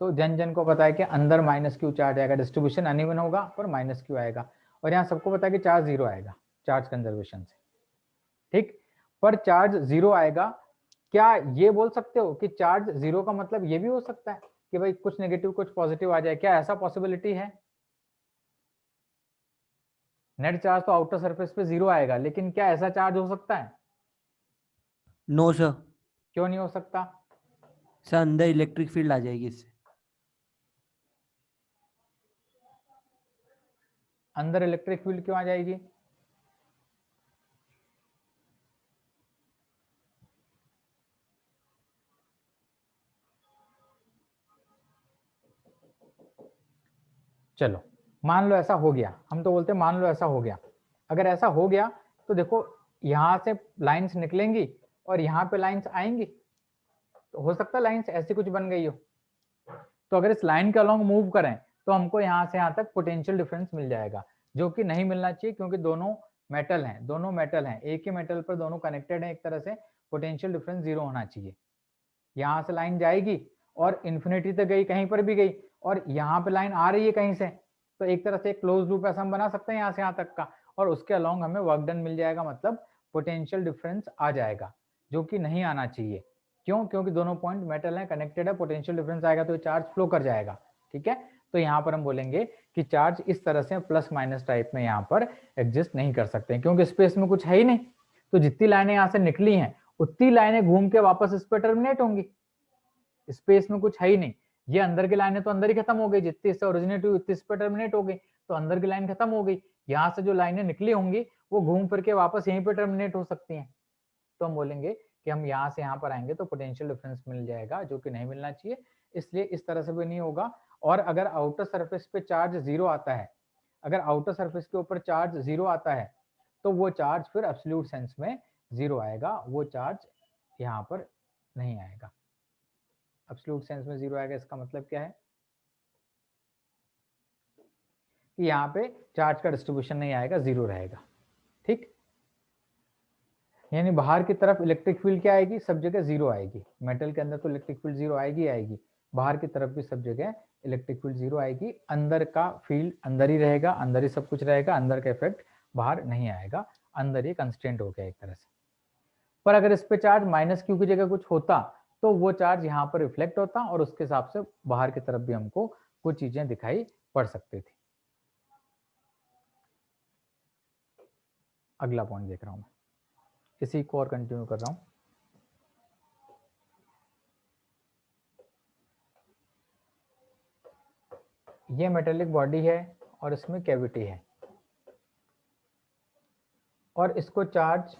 तो जन जन को पता है कि अंदर -Q चार्ज आएगा, डिस्ट्रीब्यूशन अनइवन होगा पर -Q आएगा। और यहाँ सबको पता है कि चार्ज 0 आएगा चार्ज कंजर्वेशन से, ठीक। पर चार्ज 0 आएगा, क्या ये बोल सकते हो कि चार्ज 0 का मतलब ये भी हो सकता है कि भाई कुछ नेगेटिव कुछ पॉजिटिव आ जाए, क्या ऐसा पॉसिबिलिटी है। नेट चार्ज तो आउटर सरफेस पे 0 आएगा, लेकिन क्या ऐसा चार्ज हो सकता है। No sir. क्यों नहीं हो सकता। सर अंदर इलेक्ट्रिक फील्ड आ जाएगी इससे। अंदर इलेक्ट्रिक फील्ड क्यों आ जाएगी। चलो मान लो ऐसा हो गया, हम तो बोलते मान लो ऐसा हो गया। अगर ऐसा हो गया तो देखो यहाँ से लाइंस निकलेंगी और यहाँ पे लाइंस आएंगी, तो हो सकता है लाइंस ऐसी कुछ बन गई हो। तो अगर इस लाइन के अलोंग मूव करें तो हमको यहाँ से यहाँ तक पोटेंशियल डिफरेंस मिल जाएगा, जो कि नहीं मिलना चाहिए क्योंकि दोनों मेटल हैं, एक ही मेटल पर दोनों कनेक्टेड हैं, एक तरह से पोटेंशियल डिफरेंस 0 होना चाहिए। यहाँ से लाइन जाएगी और इन्फिनिटी तक गई, कहीं पर भी गई, और यहाँ पे लाइन आ रही है कहीं से, तो एक तरह से एक क्लोज लूप ऐसा हम बना सकते हैं यहाँ से यहाँ तक का, और उसके अलोंग हमें वर्क डन मिल जाएगा, मतलब पोटेंशियल डिफरेंस आ जाएगा, जो कि नहीं आना चाहिए। क्यों? क्योंकि दोनों पॉइंट मेटल है, कनेक्टेड है, पोटेंशियल डिफरेंस आएगा तो चार्ज फ्लो कर जाएगा। ठीक है, तो यहाँ पर हम बोलेंगे कि चार्ज इस तरह से प्लस माइनस टाइप में यहाँ पर एग्जिस्ट नहीं कर सकते, क्योंकि स्पेस में कुछ है ही नहीं। तो जितनी लाइनें यहाँ से निकली हैं उतनी लाइनें घूम के वापस इस पर टर्मिनेट होंगी, स्पेस में कुछ है ही नहीं। ये अंदर की लाइनें तो अंदर ही खत्म हो गई, जितनी इससे ओरिजिनेट हुई उतनी इस पर टर्मिनेट हो गई, तो अंदर की लाइन खत्म हो गई। यहाँ से जो लाइनें निकली होंगी वो घूम फिर के वापस यहीं पर टर्मिनेट हो सकती हैं। तो हम बोलेंगे कि हम यहाँ से यहाँ पर आएंगे तो पोटेंशियल डिफरेंस मिल जाएगा, जो कि नहीं मिलना चाहिए, इसलिए इस तरह से भी नहीं होगा। और अगर आउटर सरफेस पे चार्ज 0 आता है, अगर आउटर सरफेस के ऊपर चार्ज 0 आता है तो वो चार्ज फिर एब्सोल्यूट सेंस में 0 आएगा, वो चार्ज यहाँ पर नहीं आएगा। एब्सोल्यूट सेंस में 0 आएगा, इसका मतलब क्या है कि यहाँ पे चार्ज का डिस्ट्रीब्यूशन नहीं आएगा, 0 रहेगा। ठीक, यानी बाहर की तरफ इलेक्ट्रिक फील्ड क्या आएगी, सब जगह 0 आएगी। मेटल के अंदर तो इलेक्ट्रिक फील्ड 0 आएगी आएगी, बाहर की तरफ भी सब जगह इलेक्ट्रिक फील्ड 0 आएगी। अंदर का फील्ड अंदर ही रहेगा, अंदर ही सब कुछ रहेगा, अंदर का इफेक्ट बाहर नहीं आएगा, अंदर ही कंस्टेंट हो गया एक तरह से। पर अगर इस पे चार्ज माइनस क्यू की जगह कुछ होता तो वो चार्ज यहाँ पर रिफ्लेक्ट होता और उसके हिसाब से बाहर की तरफ भी हमको कुछ चीजें दिखाई पड़ सकती थी। अगला पॉइंट देख रहा हूं मैं, इसी को और कंटिन्यू कर रहा हूं। ये मेटेलिक बॉडी है और इसमें कैविटी है, और इसको चार्ज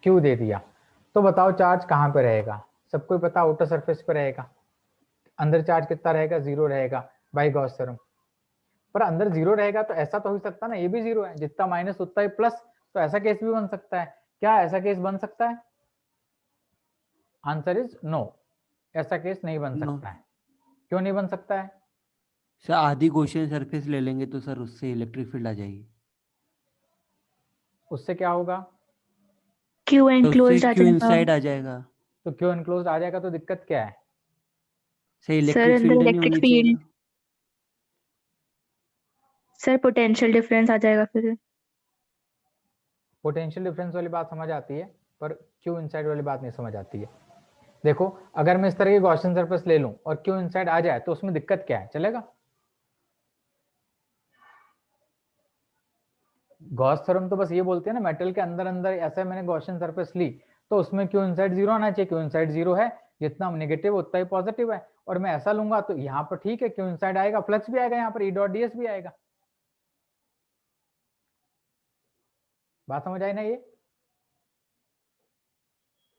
क्यू दे दिया, तो बताओ चार्ज कहाँ पे रहेगा? सबको पता आउटर सरफेस पे रहेगा। अंदर चार्ज कितना रहेगा? 0 रहेगा बाय गॉस थ्योरम। पर अंदर 0 रहेगा तो ऐसा तो हो सकता ना ये भी 0 है, जितना माइनस उतना ही प्लस, तो ऐसा केस भी बन सकता है। क्या ऐसा केस बन सकता है? आंसर इज नो, ऐसा केस नहीं बन नो सकता है। क्यों नहीं बन सकता है? सर, आधी गॉसियन सरफेस ले लेंगे तो सर उससे इलेक्ट्रिक फील्ड आ जाएगी, उससे क्या होगा? क्यू तो उससे एनक्लोज्ड आ क्यू जाएगा इनसाइड आ जाएगा। तो क्यों एनक्लोज आ जाएगा, तो दिक्कत क्या है? Sir sir. इलेक्ट्रिक अंदर फील्ड नहीं इलेक्ट्रिक होनी चाहिए फील्ड, ना। सर पोटेंशियल डिफरेंस आ जाएगा फिर। पोटेंशियल डिफरेंस वाली बात समझ आती है, पर क्यू इनसाइड वाली बात नहीं समझ आती है। देखो, अगर मैं इस तरह की गॉसियन सरफेस ले लूं और क्यू इनसाइड आ जाए तो उसमें दिक्कत क्या है? चलेगा? गॉस थ्योरम तो बस ये बोलते हैं ना, मेटल के अंदर अंदर ऐसे मैंने गॉसियन सरफेस ली तो उसमें क्यू इनसाइड 0 आना चाहिए। क्यू इनसाइड 0 है, जितना नेगेटिव उतना ही पॉजिटिव है, और मैं ऐसा लूंगा तो यहाँ पर ठीक है, क्यू इनसाइड आएगा, फ्लक्स भी आएगा, यहाँ पर ई डॉट डी एस भी आएगा। बात समझ आई ना ये?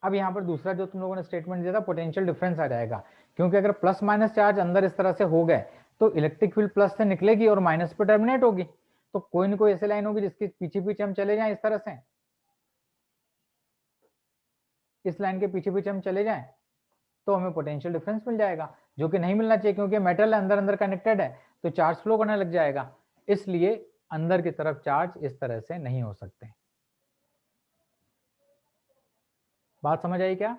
अब यहाँ पर दूसरा जो तुम लोगों ने स्टेटमेंट दिया था, पोटेंशियल डिफरेंस आ जाएगा, क्योंकि अगर प्लस माइनस चार्ज अंदर इस तरह से हो गए तो इलेक्ट्रिक फील्ड प्लस से निकलेगी और माइनस पे टर्मिनेट होगी, तो कोई ना कोई ऐसी लाइन होगी जिसके पीछे पीछे हम चले जाएं, इस तरह से इस लाइन के पीछे पीछे हम चले जाएं तो हमें पोटेंशियल डिफरेंस मिल जाएगा, जो कि नहीं मिलना चाहिए, क्योंकि मेटल अंदर अंदर कनेक्टेड है तो चार्ज फ्लो करने लग जाएगा, इसलिए अंदर की तरफ चार्ज इस तरह से नहीं हो सकते। बात समझ आई क्या?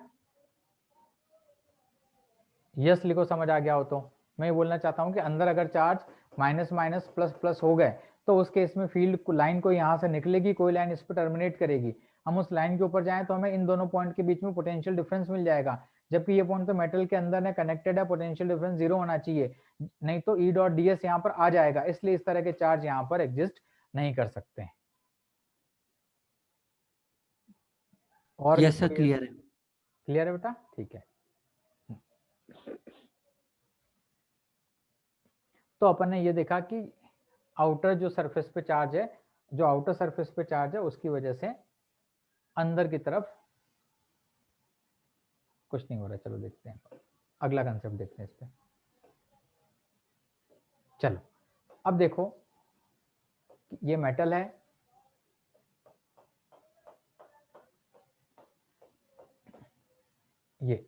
यस लिखो समझ आ गया हो तो। मैं ये बोलना चाहता हूं कि अंदर अगर charge minus minus plus plus हो गए तो उस केस में फील्ड लाइन को यहाँ से निकलेगी, कोई लाइन इस पर टर्मिनेट करेगी, हम उस लाइन के ऊपर जाएं तो हमें इन दोनों पॉइंट के बीच में पोटेंशियल डिफरेंस मिल जाएगा, जबकि ये पॉइंट तो मेटल के अंदर है, कनेक्टेड है, पोटेंशियल डिफरेंस 0 होना चाहिए, नहीं तो ई डॉट डी एस यहाँ पर आ जाएगा, इसलिए इस तरह के चार्ज यहाँ पर एग्जिस्ट नहीं कर सकते। और यस सर, क्लियर है। क्लियर है बेटा? ठीक है। तो अपन ने ये देखा कि आउटर जो सरफेस पे चार्ज है, जो आउटर सरफेस पे चार्ज है उसकी वजह से अंदर की तरफ कुछ नहीं हो रहा। चलो देखते हैं, अगला कंसेप्ट देखते हैं इस पे। चलो अब देखो, ये मेटल है, ये,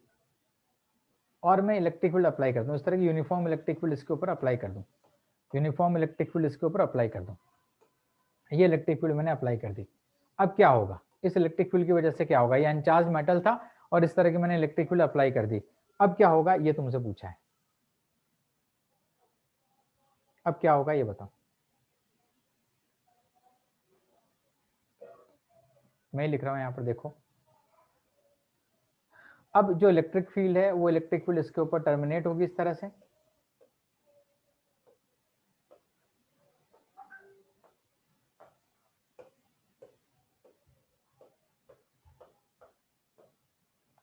और मैं इलेक्ट्रिक फील्ड अप्लाई कर दूं, इस तरह की यूनिफॉर्म इलेक्ट्रिक फील्ड इसके ऊपर अप्लाई कर दूं, यूनिफॉर्म इलेक्ट्रिक फील्ड इसके ऊपर अप्लाई कर दूं, ये इलेक्ट्रिक फील्ड मैंने अप्लाई कर दी। अब क्या होगा, इस इलेक्ट्रिक फील्ड की वजह से क्या होगा, ये अनचार्ज मेटल था और इस तरह की मैंने इलेक्ट्रिक फील्ड अप्लाई कर दी। अब क्या होगा ये तुमसे पूछा है, अब क्या होगा ये बताओ। मैं लिख रहा हूं यहां पर, देखो अब जो इलेक्ट्रिक फील्ड है वो इलेक्ट्रिक फील्ड इसके ऊपर टर्मिनेट होगी इस तरह से,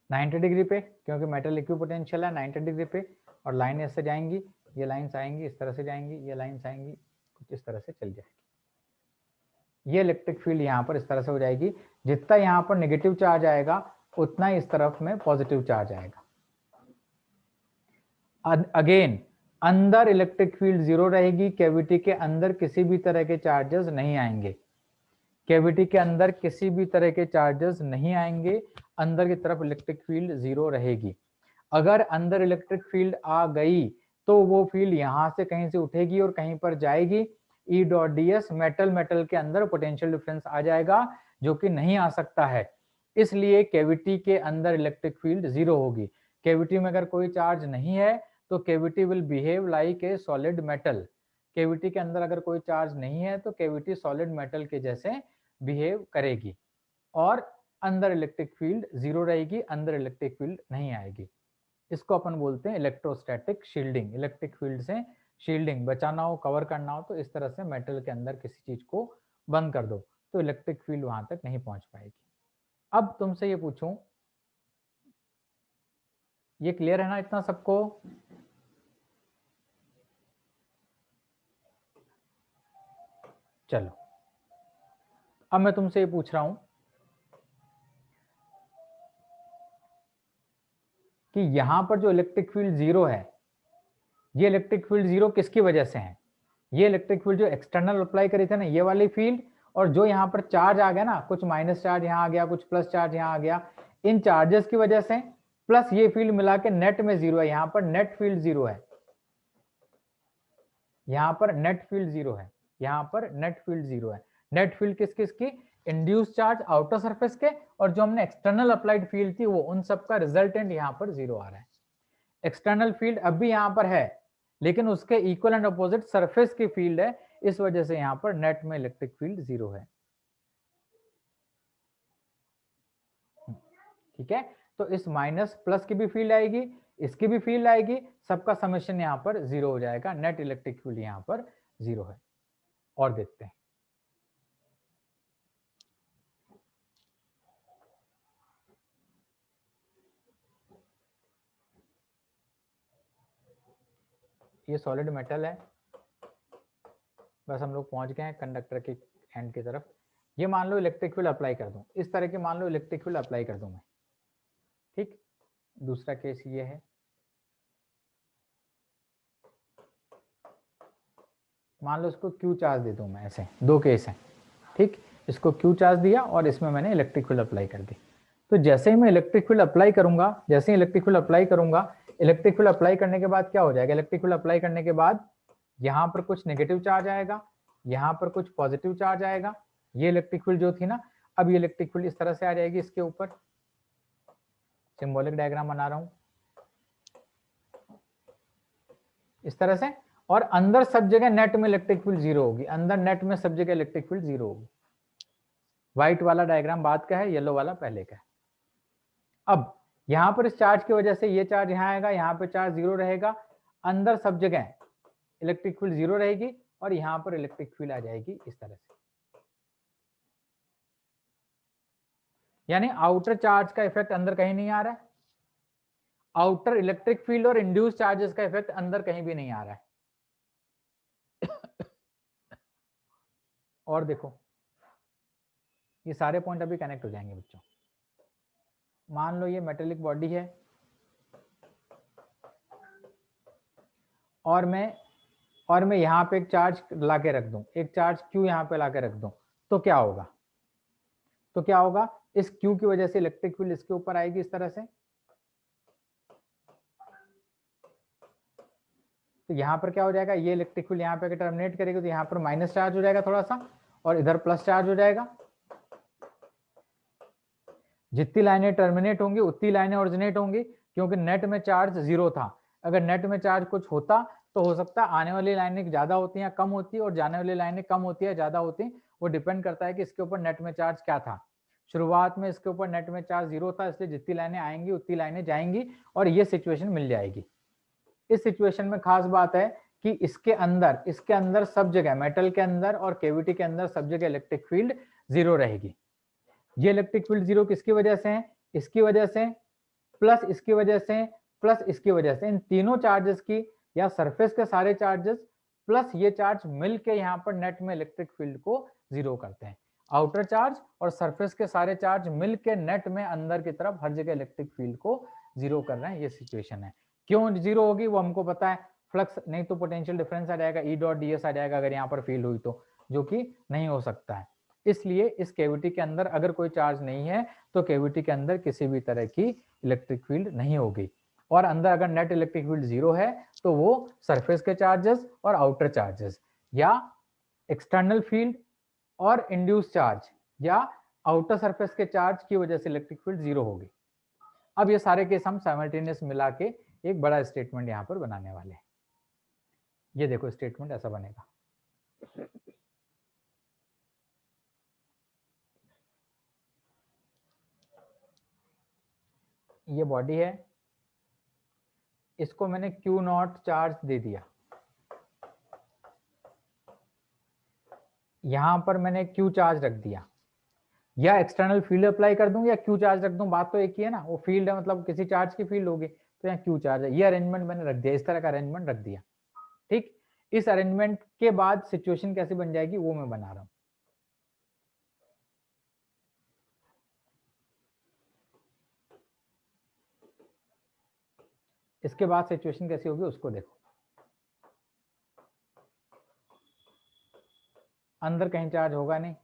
नाइन्टी डिग्री पे, क्योंकि मेटल इक्विपोटेंशियल है 90 डिग्री पे, और लाइन ऐसे जाएंगी, ये लाइन्स आएंगी इस तरह से जाएंगी, ये लाइन्स आएंगी कुछ इस तरह से चल जाएगी। ये इलेक्ट्रिक फील्ड यहाँ पर इस तरह से हो जाएगी, जितना यहाँ पर नेगेटिव चार्ज आएगा उतना ही इस तरफ में पॉजिटिव चार्ज आएगा। अगेन अंदर इलेक्ट्रिक फील्ड 0 रहेगी, कैविटी के अंदर किसी भी तरह के चार्जेस नहीं आएंगे, कैविटी के अंदर किसी भी तरह के चार्जेस नहीं आएंगे, अंदर की तरफ इलेक्ट्रिक फील्ड 0 रहेगी। अगर अंदर इलेक्ट्रिक फील्ड आ गई तो वो फील्ड यहां से कहीं से उठेगी और कहीं पर जाएगी, E डॉट ds मेटल के अंदर पोटेंशियल डिफरेंस आ जाएगा जो कि नहीं आ सकता है, इसलिए कैविटी के अंदर इलेक्ट्रिक फील्ड 0 होगी। कैविटी में अगर कोई चार्ज नहीं है तो cavity will behave like a solid metal, cavity के अंदर अगर कोई चार्ज नहीं है तो कैविटी सॉलिड मेटल के जैसे बिहेव करेगी और अंदर इलेक्ट्रिक फील्ड 0 रहेगी, अंदर इलेक्ट्रिक फील्ड नहीं आएगी। इसको अपन बोलते हैं इलेक्ट्रोस्टैटिक शील्डिंग, इलेक्ट्रिक फील्ड से शील्डिंग, बचाना हो कवर करना हो तो इस तरह से मेटल के अंदर किसी चीज को बंद कर दो तो इलेक्ट्रिक फील्ड वहां तक नहीं पहुंच पाएगी। अब तुमसे ये पूछूं, ये क्लियर है ना इतना सबको? चलो अब मैं तुमसे ये पूछ रहा हूं कि यहां पर जो इलेक्ट्रिक फील्ड 0 है, ये इलेक्ट्रिक फील्ड 0 किसकी वजह से है? ये इलेक्ट्रिक फील्ड जो एक्सटर्नल अप्लाई करी थे ना ये वाली फील्ड, और जो यहाँ पर चार्ज आ गया ना, कुछ माइनस चार्ज यहाँ आ गया, कुछ प्लस चार्ज यहाँ आ गया, इन चार्जेस की वजह से, प्लस ये फील्ड मिला के नेट में 0 है, यहाँ पर नेट फील्ड 0 है, यहाँ पर नेट फील्ड 0 है, यहाँ पर नेट फील्ड 0 है। नेट फील्ड किस किस की? इंड्यूस चार्ज आउटर सरफेस के, और जो हमने एक्सटर्नल अप्लाइड फील्ड थी वो, उन सब का रिजल्टेंट यहाँ पर 0 आ रहा है। एक्सटर्नल फील्ड अब भी यहाँ पर है लेकिन उसके इक्वल एंड अपोजिट सरफेस की फील्ड है, इस वजह से यहाँ पर नेट में इलेक्ट्रिक फील्ड 0 है। ठीक है, तो इस माइनस प्लस की भी फील्ड आएगी, इसकी भी फील्ड आएगी, सबका समेशन यहाँ पर 0 हो जाएगा, नेट इलेक्ट्रिक फील्ड यहाँ पर 0 है। और देखते हैं, ये सॉलिड मेटल है, बस हम लोग पहुंच गए हैं कंडक्टर के एंड की तरफ। ये मान लो इलेक्ट्रिक फील्ड अप्लाई कर दूं, इस तरह के मान लो इलेक्ट्रिक फील्ड अप्लाई कर दूं मैं, ठीक। दूसरा केस ये है, मान लो इसको क्यू चार्ज दे दूं मैं, ऐसे दो केस हैं, ठीक। इसको क्यू चार्ज दिया और इसमें मैंने इलेक्ट्रिक फील्ड अप्लाई कर दी। तो जैसे ही मैं इलेक्ट्रिक फील्ड अप्लाई करूंगा, जैसे ही इलेक्ट्रिक फील्ड अप्लाई करूंगा, इलेक्ट्रिक फील्ड अप्लाई करने के बाद क्या हो जाएगा? इलेक्ट्रिक फील्ड अप्लाई करने के बाद यहाँ पर कुछ नेगेटिव चार्ज आएगा, यहाँ पर कुछ पॉजिटिव चार्ज आएगा, ये इलेक्ट्रिक फील्ड जो थी ना, अब ये इलेक्ट्रिक फील्ड इस तरह से आ जाएगी इसके ऊपर, सिंबॉलिक डायग्राम बना रहा हूं इस तरह से, और अंदर सब जगह नेट में इलेक्ट्रिक फील्ड 0 होगी, अंदर नेट में सब जगह इलेक्ट्रिक फील्ड 0 होगी। व्हाइट वाला डायग्राम बाद का है, येलो वाला पहले का है। अब यहां पर इस चार्ज की वजह से ये चार्ज यहां आएगा, यहाँ पे चार्ज 0 रहेगा, अंदर सब जगह इलेक्ट्रिक फील्ड 0 रहेगी और यहां पर इलेक्ट्रिक फील्ड आ जाएगी इस तरह से। यानी आउटर चार्ज का इफेक्ट अंदर कहीं नहीं आ रहा है, आउटर इलेक्ट्रिक फील्ड और इंड्यूस चार्जेस का इफेक्ट अंदर कहीं भी नहीं आ रहा है। और देखो ये सारे पॉइंट अभी कनेक्ट हो जाएंगे बच्चों। मान लो ये मेटेलिक बॉडी है और मैं यहां पे एक चार्ज लाके रख दूं, एक चार्ज Q यहां पे लाके रख दूं, तो क्या होगा? तो क्या होगा? इस Q की वजह से इलेक्ट्रिक फील्ड इसके ऊपर आएगी इस तरह से, तो यहाँ पर क्या हो जाएगा, ये इलेक्ट्रिक फील्ड यहाँ पे टर्मिनेट करेगी तो यहाँ पर माइनस चार्ज हो जाएगा थोड़ा सा, और इधर प्लस चार्ज हो जाएगा। जितनी लाइनें टर्मिनेट होंगी उतनी लाइनें ओरिजिनेट होंगी, क्योंकि नेट में चार्ज 0 था। अगर नेट में चार्ज कुछ होता तो हो सकता है आने वाली लाइनें ज्यादा होती हैं कम होती है, और जाने वाली लाइनें कम होती है ज्यादा होती, वो डिपेंड करता है कि इसके ऊपर नेट में चार्ज क्या था। शुरुआत में इसके ऊपर नेट में चार्ज 0 था, इसलिए जितनी लाइनें आएंगी उतनी लाइनें जाएंगी और ये सिचुएशन मिल जाएगी। इस सिचुएशन में खास बात है कि इसके अंदर सब जगह, मेटल के अंदर और केविटी के अंदर सब जगह इलेक्ट्रिक फील्ड 0 रहेगी। ये इलेक्ट्रिक फील्ड 0 किसकी वजह से है, इसकी वजह से, प्लस इसकी वजह से, प्लस इसकी वजह से। इन तीनों चार्जेस की, या सरफेस के सारे चार्जेस प्लस ये चार्ज मिलके यहाँ पर नेट में इलेक्ट्रिक फील्ड को 0 करते हैं। आउटर चार्ज और सरफेस के सारे चार्ज मिलके नेट में अंदर की तरफ हर जगह इलेक्ट्रिक फील्ड को 0 कर रहे हैं। ये सिचुएशन है। क्यों 0 होगी वो हमको पता है, फ्लक्स नहीं तो पोटेंशियल डिफरेंस आ जाएगा, ई डॉट डी एस आ जाएगा अगर यहाँ पर फील्ड हुई तो, जो कि नहीं हो सकता है। इसलिए इस कैविटी के अंदर अगर कोई चार्ज नहीं है तो कैविटी के अंदर किसी भी तरह की इलेक्ट्रिक फील्ड नहीं होगी। और अंदर अगर नेट इलेक्ट्रिक फील्ड 0 है तो वो सरफेस के चार्जेस और आउटर चार्जेस, या एक्सटर्नल फील्ड और इंड्यूस चार्ज, या आउटर सरफेस के चार्ज की वजह से इलेक्ट्रिक फील्ड 0 होगी। अब ये सारे केस हम साइमल्टेनियस मिला के एक बड़ा स्टेटमेंट यहाँ पर बनाने वाले हैं। ये देखो स्टेटमेंट ऐसा बनेगा। ये बॉडी है, इसको मैंने Q नॉट चार्ज दे दिया, यहां पर मैंने Q चार्ज रख दिया, या एक्सटर्नल फील्ड अप्लाई कर दूं या Q चार्ज रख दूं, बात तो एक ही है ना। वो फील्ड है मतलब किसी चार्ज की फील्ड होगी, तो यहाँ Q चार्ज है। ये अरेंजमेंट मैंने रख दिया, इस तरह का अरेंजमेंट रख दिया। ठीक, इस अरेंजमेंट के बाद सिचुएशन कैसे बन जाएगी वो मैं बना रहा हूं। इसके बाद सिचुएशन कैसी होगी उसको देखो। अंदर कहीं चार्ज होगा नहीं,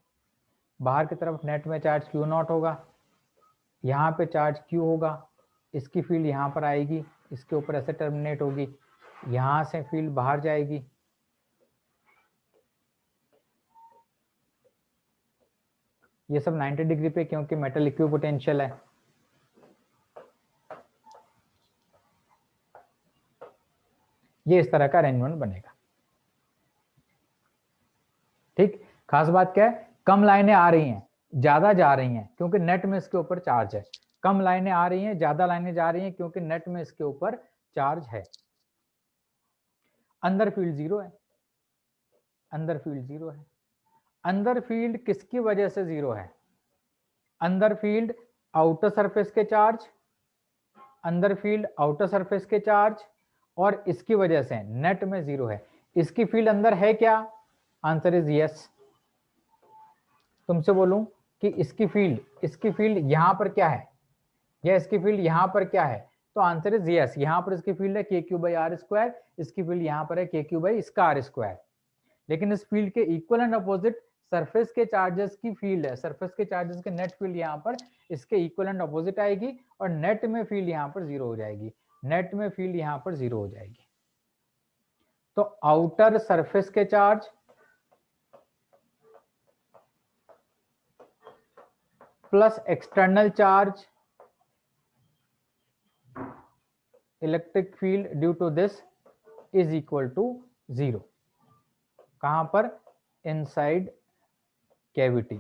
बाहर की तरफ नेट में चार्ज Q नॉट होगा, यहाँ पे चार्ज Q होगा, इसकी फील्ड यहाँ पर आएगी, इसके ऊपर ऐसे टर्मिनेट होगी, यहाँ से फील्ड बाहर जाएगी, ये सब 90 डिग्री पे, क्योंकि मेटल इक्विपोटेंशियल है। ये इस तरह का अरेंजमेंट बनेगा। ठीक, खास बात क्या है, कम लाइनें आ रही हैं, ज्यादा जा रही हैं क्योंकि नेट में इसके ऊपर चार्ज है। कम लाइनें आ रही हैं, ज्यादा लाइनें जा रही हैं क्योंकि नेट में इसके ऊपर चार्ज है। अंदर फील्ड 0 है, अंदर फील्ड 0 है। अंदर फील्ड किसकी वजह से 0 है, अंदर फील्ड आउटर सरफेस के चार्ज, अंदर फील्ड आउटर सरफेस के चार्ज, और इसकी वजह से नेट में 0 है। इसकी फील्ड अंदर है क्या, आंसर इज यस। तुमसे बोलूं कि इसकी फील्ड यहां पर क्या है, या इसकी फील्ड यहां पर क्या है, तो आंसर इज यस। यहां पर इसकी फील्ड है KQ/R², इसकी फील्ड यहां पर है KQ/R²। लेकिन इस फील्ड के इक्वल एंड अपोजिट सरफेस के चार्जेस की फील्ड है, सरफेस के चार्जेस के नेट फील्ड यहाँ पर इसके इक्वल एंड अपोजिट आएगी, और नेट में फील्ड यहाँ पर 0 हो जाएगी, नेट में फील्ड यहाँ पर 0 हो जाएगी। तो आउटर सरफेस के charge plus external charge, electric field due to this is equal to 0। कहां पर, इनसाइड कैविटी,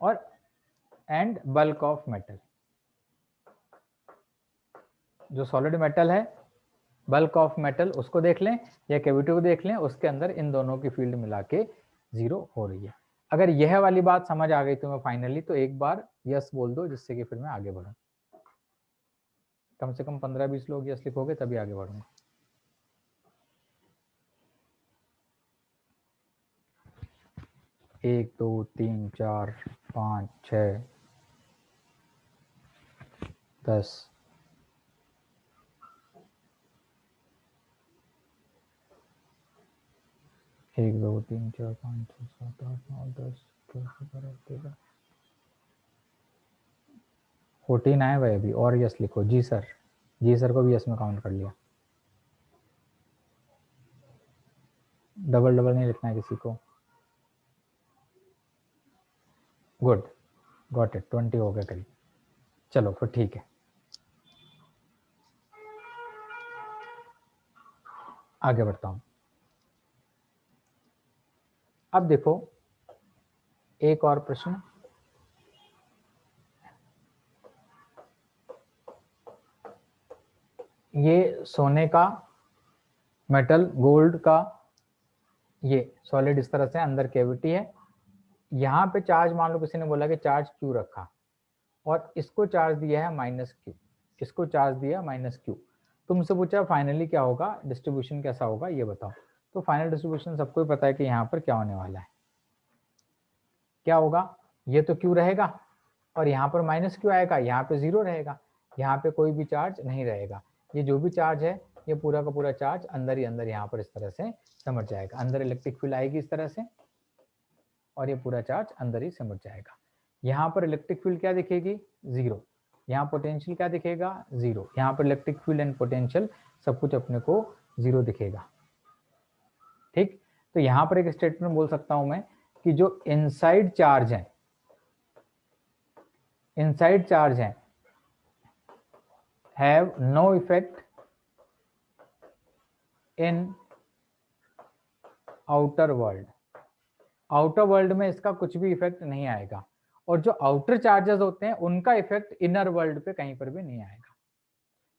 और एंड बल्क ऑफ मेटल। जो सॉलिड मेटल है, बल्क ऑफ मेटल, उसको देख लें या कैविटी को देख लें, उसके अंदर इन दोनों की फील्ड मिला के 0 हो रही है। अगर यह वाली बात समझ आ गई तुम्हें फाइनली, तो एक बार यस बोल दो, जिससे कि फिर मैं आगे बढ़ूं। कम से कम 15-20 लोग यस लिखोगे तभी आगे बढ़ूंगा। एक, दो, तीन, चार, 5, 6, 10, 1, 2, 3, 4, 5, 6, 7, 8, 9, 10, 11, 12, 13, 14 आए भाई अभी। और यस लिखो। जी सर, जी सर को भी यस में काउंट कर लिया। डबल डबल नहीं लिखना है किसी को। गुड, गॉट इट, 20 हो गया करीब। चलो फिर ठीक है, आगे बढ़ता हूं। अब देखो एक और प्रश्न, ये सोने का, मेटल, गोल्ड का, ये सॉलिड इस तरह से अंदर कैविटी है, यहाँ पे चार्ज मान लो किसी ने बोला कि चार्ज क्यू रखा और इसको चार्ज दिया है माइनस क्यू, इसको चार्ज दिया माइनस क्यू। तुमसे पूछा फाइनली क्या होगा, डिस्ट्रीब्यूशन कैसा होगा ये बताओ। तो फाइनल डिस्ट्रीब्यूशन सबको ही पता है कि यहाँ पर क्या होने वाला है, क्या होगा, ये तो क्यू रहेगा और यहाँ पर माइनस क्यू आएगा, यहाँ पे जीरो रहेगा, यहाँ पे कोई भी चार्ज नहीं रहेगा। ये जो भी चार्ज है ये पूरा का पूरा चार्ज अंदर ही अंदर यहाँ पर इस तरह से समझ जाएगा, अंदर इलेक्ट्रिक फील्ड आएगी इस तरह से और ये पूरा चार्ज अंदर ही समझ जाएगा। यहाँ पर इलेक्ट्रिक फील्ड क्या दिखेगी, जीरो, यहाँ पोटेंशियल क्या दिखेगा, जीरो, यहाँ पर इलेक्ट्रिक फील्ड एंड पोटेंशियल सब कुछ अपने को जीरो दिखेगा। ठीक, तो यहाँ पर एक स्टेटमेंट बोल सकता हूं मैं कि जो इनसाइड चार्ज है, इनसाइड चार्ज है, have no effect in outer world, outer world में इसका कुछ भी इफेक्ट नहीं आएगा, और जो आउटर चार्जेस होते हैं उनका इफेक्ट इनर वर्ल्ड पे कहीं पर भी नहीं आएगा।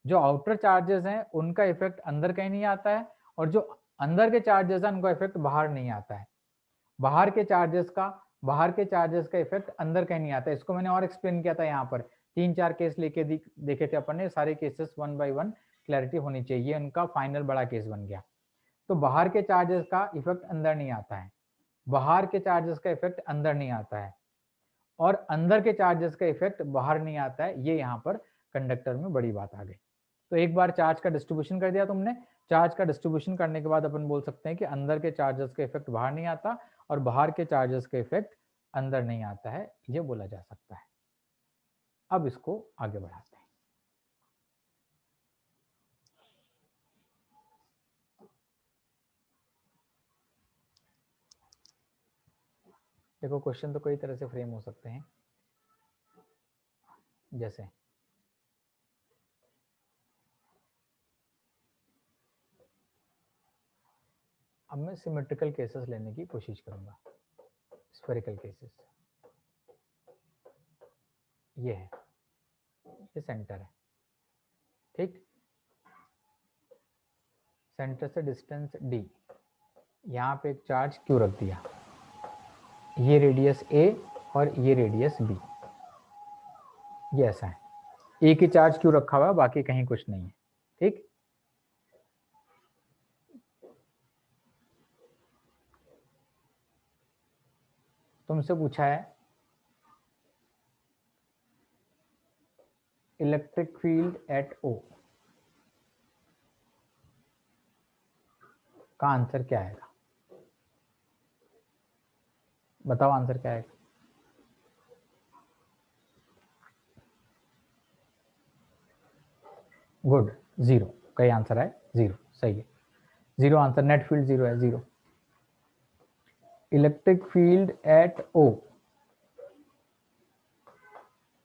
जो आउटर चार्जेस हैं उनका इफेक्ट अंदर कहीं नहीं आता है, और जो अंदर के चार्जेस हैं उनका इफेक्ट बाहर नहीं आता है। बाहर के चार्जेस का इफेक्ट अंदर कहीं नहीं आता है। इसको मैंने और एक्सप्लेन किया था, यहाँ पर 3-4 केस लेके देखे थे अपन ने, सारे केसेस 1 by 1 क्लैरिटी होनी चाहिए, उनका फाइनल बड़ा केस बन गया। तो बाहर के चार्जेस का इफेक्ट अंदर नहीं आता है, बाहर के चार्जेस का इफेक्ट अंदर नहीं आता है, और अंदर के चार्जेस का इफेक्ट बाहर नहीं आता है। ये यहाँ पर कंडक्टर में बड़ी बात आ गई। तो एक बार चार्ज का डिस्ट्रीब्यूशन कर दिया तुमने, चार्ज का डिस्ट्रीब्यूशन करने के बाद अपन बोल सकते हैं कि अंदर के चार्जेस का इफेक्ट बाहर नहीं आता और बाहर के चार्जेस का इफेक्ट अंदर नहीं आता है, ये बोला जा सकता है। अब इसको आगे बढ़ाते हैं। देखो क्वेश्चन तो कई तरह से फ्रेम हो सकते हैं, जैसे अब मैं सिमेट्रिकल केसेस लेने की कोशिश करूंगा, स्फेरिकल केसेस। ये है, ये सेंटर है, ठीक, सेंटर से डिस्टेंस d, यहाँ पे एक चार्ज q रख दिया, ये रेडियस a और ये रेडियस b, ये ऐसा है, एक ही चार्ज q रखा हुआ है, बाकी कहीं कुछ नहीं है। ठीक, तुमसे पूछा है इलेक्ट्रिक फील्ड एट O का आंसर क्या आएगा, बताओ आंसर क्या आएगा। गुड, जीरो, कई आंसर है जीरो, सही है, zero answer, net field zero है, zero. Electric field at O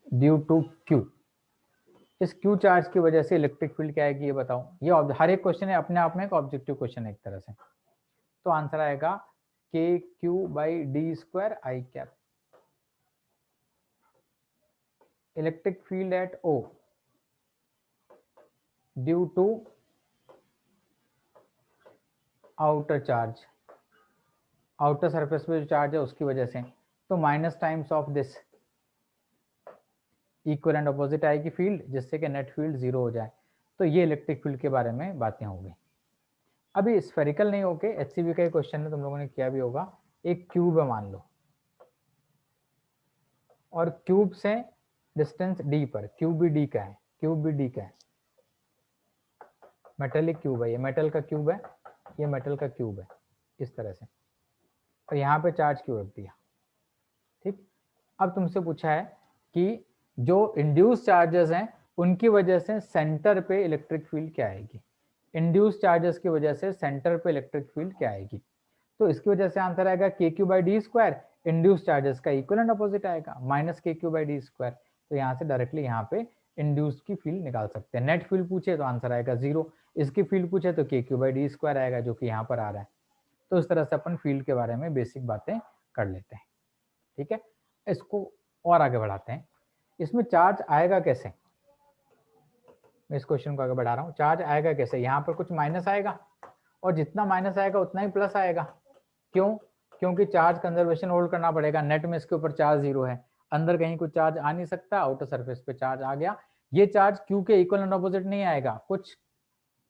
due to Q, इस Q चार्ज की वजह से इलेक्ट्रिक फील्ड क्या आएगी ये बताओ। ये हर एक क्वेश्चन है अपने आप में एक ऑब्जेक्टिव क्वेश्चन है एक तरह से, तो आंसर आएगा KQ/d² I cap. Electric field at O due to outer charge, outer surface पे जो चार्ज है उसकी वजह से, तो minus times of this, equal and opposite आएगी फील्ड, जिससे कि नेट फील्ड जीरो हो जाए। तो ये इलेक्ट्रिक फील्ड के बारे में बातें हो गई। अभी स्फेरिकल नहीं होके एचसीबी का क्वेश्चन है, तुम लोगों ने किया भी होगा, एक क्यूब है मान लो, और क्यूब से डिस्टेंस d पर, क्यूब भी d का है, क्यूब भी d का है, मेटेलिक क्यूब है, ये मेटल का क्यूब है, ये मेटल का क्यूब है इस तरह से, और यहाँ पे चार्ज क्यों रख दिया। ठीक, अब तुमसे पूछा है कि जो इंड्यूस चार्जेस हैं उनकी वजह से सेंटर पे इलेक्ट्रिक फील्ड क्या आएगी, इंड्यूस चार्जेस की वजह से सेंटर पे इलेक्ट्रिक फील्ड क्या आएगी। तो इसकी वजह से आंसर आएगा के Q by D square, induce charges का इक्वलेंट अपोजिट आएगा माइनस के क्यू बाई डी स्क्वायर। तो यहाँ से डायरेक्टली यहाँ पे इंड्यूस की फील्ड निकाल सकते हैं। नेट फील्ड पूछे तो आंसर आएगा 0, इसकी फील्ड पूछे तो के क्यू बाई डी स्क्वायर आएगा जो कि यहाँ पर आ रहा है। तो इस तरह से अपन फील्ड के बारे में बेसिक बातें कर लेते हैं। ठीक है, इसको और आगे बढ़ाते हैं। इसमें चार्ज आएगा कैसे, मैं इस क्वेश्चन को आगे बढ़ा रहा हूँ। चार्ज आएगा कैसे, यहाँ पर कुछ माइनस आएगा और जितना माइनस आएगा उतना ही प्लस आएगा। क्यों? क्योंकि चार्ज कंजर्वेशन होल्ड करना पड़ेगा। नेट में इसके ऊपर चार्ज 0 है, अंदर कहीं कुछ चार्ज आ नहीं सकता, आउटर सरफेस पे चार्ज आ गया। ये चार्ज क्यू के इक्वल एंड अपोजिट नहीं आएगा, कुछ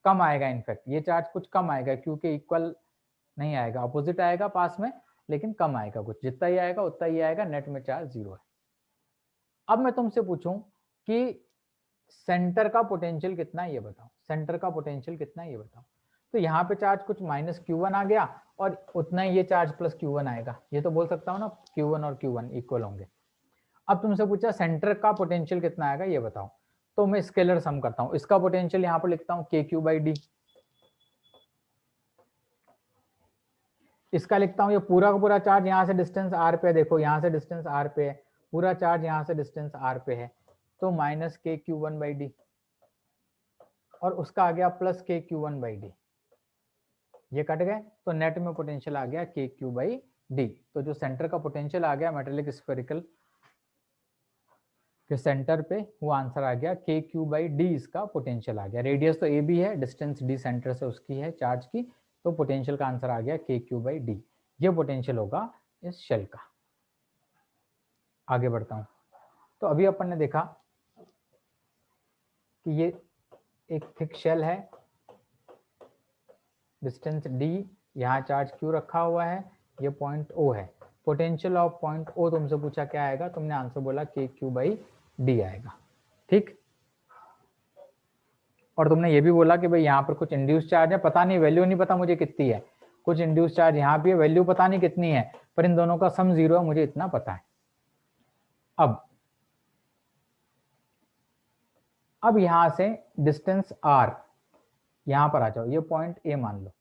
कम आएगा। इनफैक्ट ये चार्ज कुछ कम आएगा, क्यू के इक्वल नहीं आएगा, अपोजिट आएगा पास में, लेकिन कम आएगा। कुछ जितना ही आएगा उतना ही आएगा। नेट में चार्ज 0 है। अब मैं तुमसे पूछूं कि सेंटर का पोटेंशियल कितना है ये बताओ, सेंटर का पोटेंशियल कितना है ये बताओ। तो यहाँ पे चार्ज कुछ माइनस Q1 आ गया और उतना ही ये चार्ज प्लस Q1 आएगा। ये तो बोल सकता हूँ ना, Q1 और Q1 इक्वल होंगे। अब तुमसे पूछा सेंटर का पोटेंशियल कितना आएगा ये बताओ। तो मैं स्केलर सम करता हूँ, इसका पोटेंशियल यहाँ पर लिखता हूँ KQ बाई डी, इसका लिखता हूँ ये पूरा का पूरा चार्ज यहाँ से डिस्टेंस r पे है, देखो यहाँ से डिस्टेंस r पे है, पूरा चार्ज यहाँ से डिस्टेंस r पे है, तो माइनस KQ1 बाई डी और उसका आ गया प्लस KQ1 बाई डी। ये कट गए तो नेट में पोटेंशियल आ गया KQ बाई डी। तो जो सेंटर का पोटेंशियल आ गया मेटेलिक स्फेरिकल के सेंटर पे, वो आंसर आ गया KQ बाई डी, इसका पोटेंशियल आ गया। रेडियस तो AB है, डिस्टेंस D सेंटर से उसकी है चार्ज की, तो पोटेंशियल का आंसर आ गया KQ बाई डी। ये पोटेंशियल होगा इस शेल का। आगे बढ़ता हूँ। तो अभी अपन ने देखा कि ये एक थिक शेल है, डिस्टेंस D, यहाँ चार्ज Q रखा हुआ है, ये पॉइंट O है। पोटेंशियल ऑफ पॉइंट O तुमसे पूछा क्या आएगा, तुमने आंसर बोला KQ बाई डी आएगा। ठीक, और तुमने ये भी बोला कि भाई यहाँ पर कुछ इंड्यूस चार्ज है, पता नहीं, वैल्यू नहीं पता मुझे कितनी है, कुछ इंड्यूस चार्ज यहाँ भी है, वैल्यू पता नहीं कितनी है, पर इन दोनों का सम 0 है, मुझे इतना पता है। अब यहाँ से डिस्टेंस r यहाँ पर आ जाओ, ये पॉइंट A मान लो,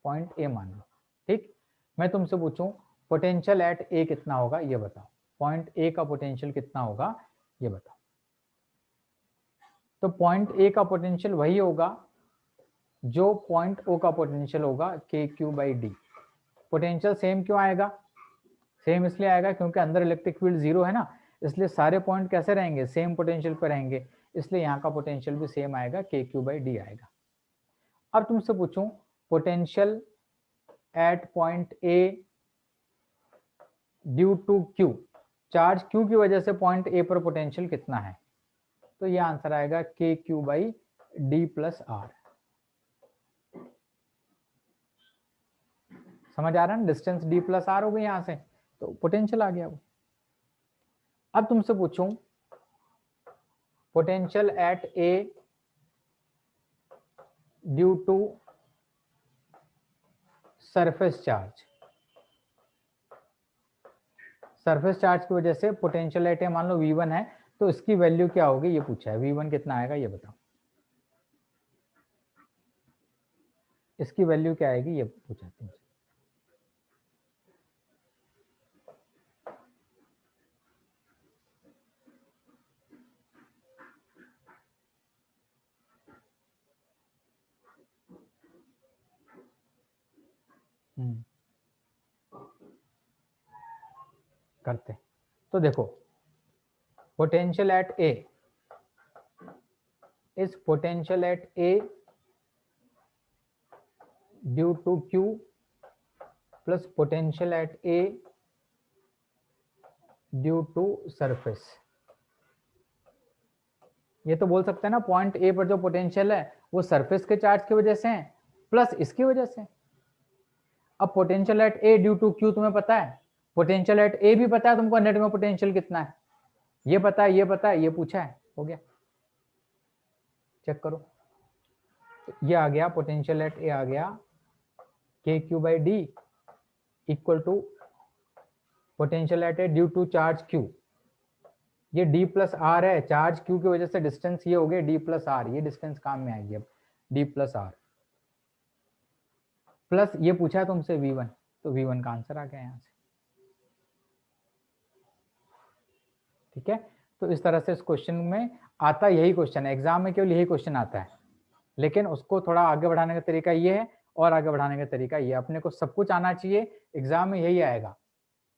पॉइंट A मान लो। ठीक, मैं तुमसे पूछूं पोटेंशियल एट A कितना होगा ये बताओ, पॉइंट A का पोटेंशियल कितना होगा ये बताओ। तो पॉइंट A का पोटेंशियल वही होगा जो पॉइंट O का पोटेंशियल होगा KQ by D. Potential same क्यों आएगा, सेम इसलिए आएगा क्योंकि अंदर इलेक्ट्रिक फील्ड 0 है ना, इसलिए सारे पॉइंट कैसे रहेंगे, सेम पोटेंशियल पर रहेंगे, इसलिए यहाँ का पोटेंशियल भी सेम आएगा, KQ बाई डी आएगा। अब तुमसे पूछूं potential at point A due to Q, charge Q की वजह से पॉइंट A पर पोटेंशियल कितना है, तो ये आंसर आएगा KQ by D plus R। समझ आ रहा है ना, डिस्टेंस D प्लस R हो गई यहाँ से, तो पोटेंशियल आ गया वो। अब तुमसे पूछूं potential at A due to surface charge, surface charge की वजह से पोटेंशियल एट A मान लो V1 है, तो इसकी वैल्यू क्या होगी ये पूछा है, V1 कितना आएगा ये बताओ, इसकी वैल्यू क्या आएगी ये पूछा है तुमसे। करते तो देखो potential at A is potential at A due to Q plus potential at A due to surface. ये तो बोल सकते हैं ना पॉइंट A पर जो पोटेंशियल है वो सरफेस के चार्ज की वजह से है प्लस इसकी वजह से। अब potential at A due to Q तुम्हें पता है, पोटेंशियल एट A भी पता है तुमको, नेट में पोटेंशियल कितना है ये पता है, ये पता है, ये पूछा है, हो गया, चेक करो। तो ये आ गया पोटेंशियल एट A आ गया KQ by D equal to potential at A due to charge Q, ये D प्लस R है, चार्ज Q की वजह से डिस्टेंस ये हो गया D प्लस R, ये डिस्टेंस काम में आएगी अब D प्लस R, प्लस ये पूछा है तुमसे V1, तो V1 का आंसर आ गया यहाँ से। ठीक है, तो इस तरह से इस क्वेश्चन में आता यही क्वेश्चन है, एग्जाम में केवल यही क्वेश्चन आता है, लेकिन उसको थोड़ा आगे बढ़ाने का तरीका ये है और आगे बढ़ाने का तरीका ये। अपने को सब कुछ आना चाहिए, एग्जाम में यही आएगा,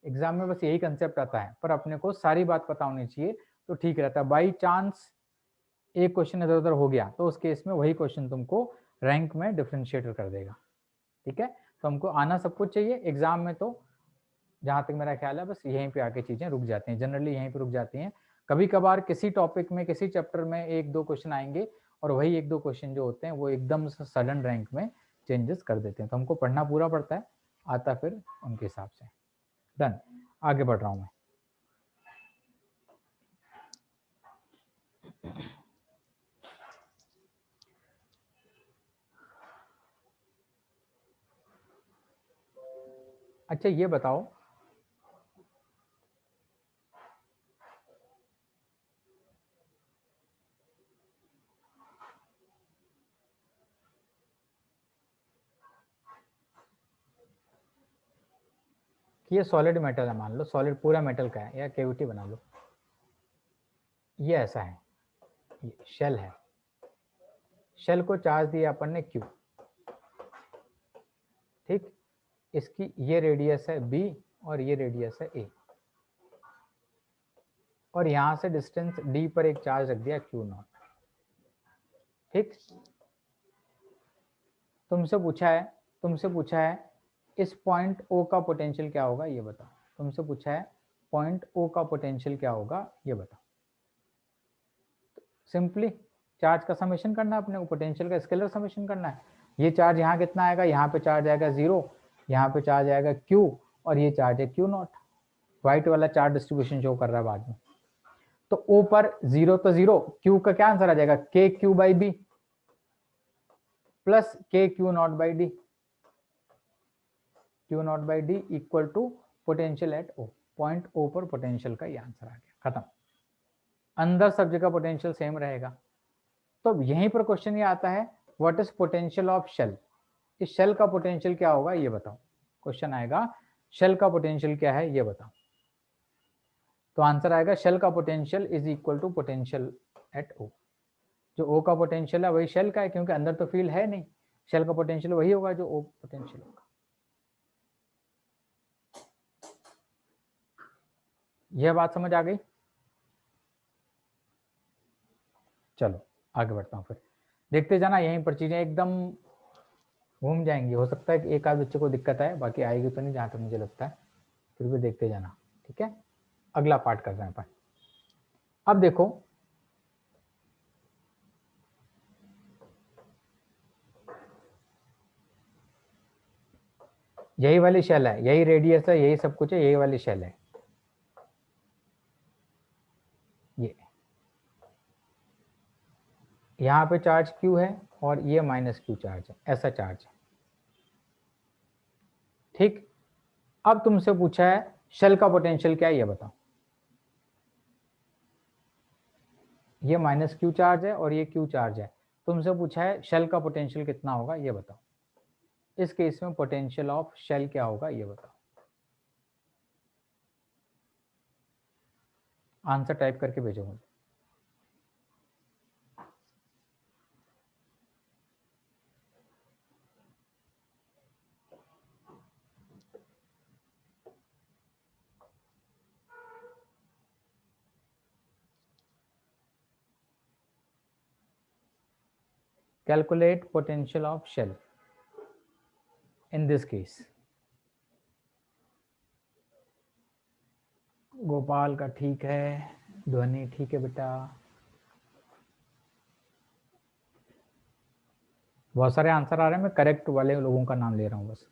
एग्जाम में बस यही कंसेप्ट आता है, पर अपने को सारी बात पता होनी चाहिए तो ठीक रहता है। बाई चांस एक क्वेश्चन इधर उधर हो गया तो उस केस में वही क्वेश्चन तुमको रैंक में डिफरेंशिएटर कर देगा। ठीक है, तो हमको आना सब कुछ चाहिए, एग्जाम में तो जहां तक मेरा ख्याल है बस यहीं पे आके चीजें रुक जाती हैं, जनरली यहीं पे रुक जाती हैं। कभी कभार किसी टॉपिक में किसी चैप्टर में एक दो क्वेश्चन आएंगे और वही एक दो क्वेश्चन जो होते हैं वो एकदम से सडन रैंक में चेंजेस कर देते हैं, तो हमको पढ़ना पूरा पड़ता है, आता फिर उनके हिसाब से। डन, आगे बढ़ रहा हूं मैं। अच्छा ये बताओ, कि ये सॉलिड मेटल है, मान लो सॉलिड पूरा मेटल का है, या कैविटी बना लो, ये ऐसा है, ये शेल है, शेल को चार्ज दिया अपन ने Q, ठीक, इसकी ये रेडियस है B और ये रेडियस है A, और यहां से डिस्टेंस D पर एक चार्ज रख दिया Q0, ठीक। तुमसे पूछा है इस पॉइंट O का पोटेंशियल क्या होगा ये बताओ, तुमसे पूछा है पॉइंट O का पोटेंशियल क्या होगा ये बताओ। सिंपली चार्ज का समेशन करना है अपने को, पोटेंशियल का स्केलर समेशन करना है। ये चार्ज यहाँ कितना आएगा, यहाँ पे चार्ज आएगा 0, यहाँ पे चार्ज आएगा Q, और ये चार्ज है Q0। व्हाइट वाला चार्ज डिस्ट्रीब्यूशन शो कर रहा है बाद में। तो O पर 0 तो 0, Q का क्या आंसर आ जाएगा, KQ/B plus KQ0/D, Q0/D equal to potential at O, point O पर पोटेंशियल का ये आंसर आ गया, खत्म। अंदर सब जगह पोटेंशियल सेम रहेगा। तो यहीं पर क्वेश्चन ये आता है, what is potential of shell, इस शेल का पोटेंशियल क्या होगा ये बताओ। क्वेश्चन आएगा शेल का पोटेंशियल क्या है ये बताओ, तो आंसर आएगा शेल का potential is equal to potential at O। जो O का पोटेंशियल है वही शेल का है, क्योंकि अंदर तो फील्ड है नहीं, शेल का पोटेंशियल वही होगा जो O पोटेंशियल होगा। यह बात समझ आ गई? चलो आगे बढ़ता हूँ, फिर देखते जाना, यहीं पर चीजें एकदम घूम जाएंगी। हो सकता है कि एक आध बच्चे को दिक्कत आए, बाकी आएगी तो नहीं जहां तक मुझे लगता है, फिर भी देखते जाना। ठीक है, अगला पार्ट कर रहे हैं अपन। अब देखो यही वाली शेल है, यही रेडियस है, यही सब कुछ है, यही वाली शेल है, ये यहाँ पे चार्ज Q है और ये -Q चार्ज है, ऐसा चार्ज है, ठीक। अब तुमसे पूछा है शेल का पोटेंशियल क्या है ये बताओ। ये -Q चार्ज है और ये Q चार्ज है, तुमसे पूछा है शेल का पोटेंशियल कितना होगा ये बताओ। इस केस में पोटेंशियल ऑफ शेल क्या होगा ये बताओ। आंसर टाइप करके भेजो मुझे। Calculate potential of shell in this case। Gopal का ठीक है, ध्वनि ठीक है बेटा, बहुत सारे आंसर आ रहे हैं, मैं करेक्ट वाले लोगों का नाम ले रहा हूं बस।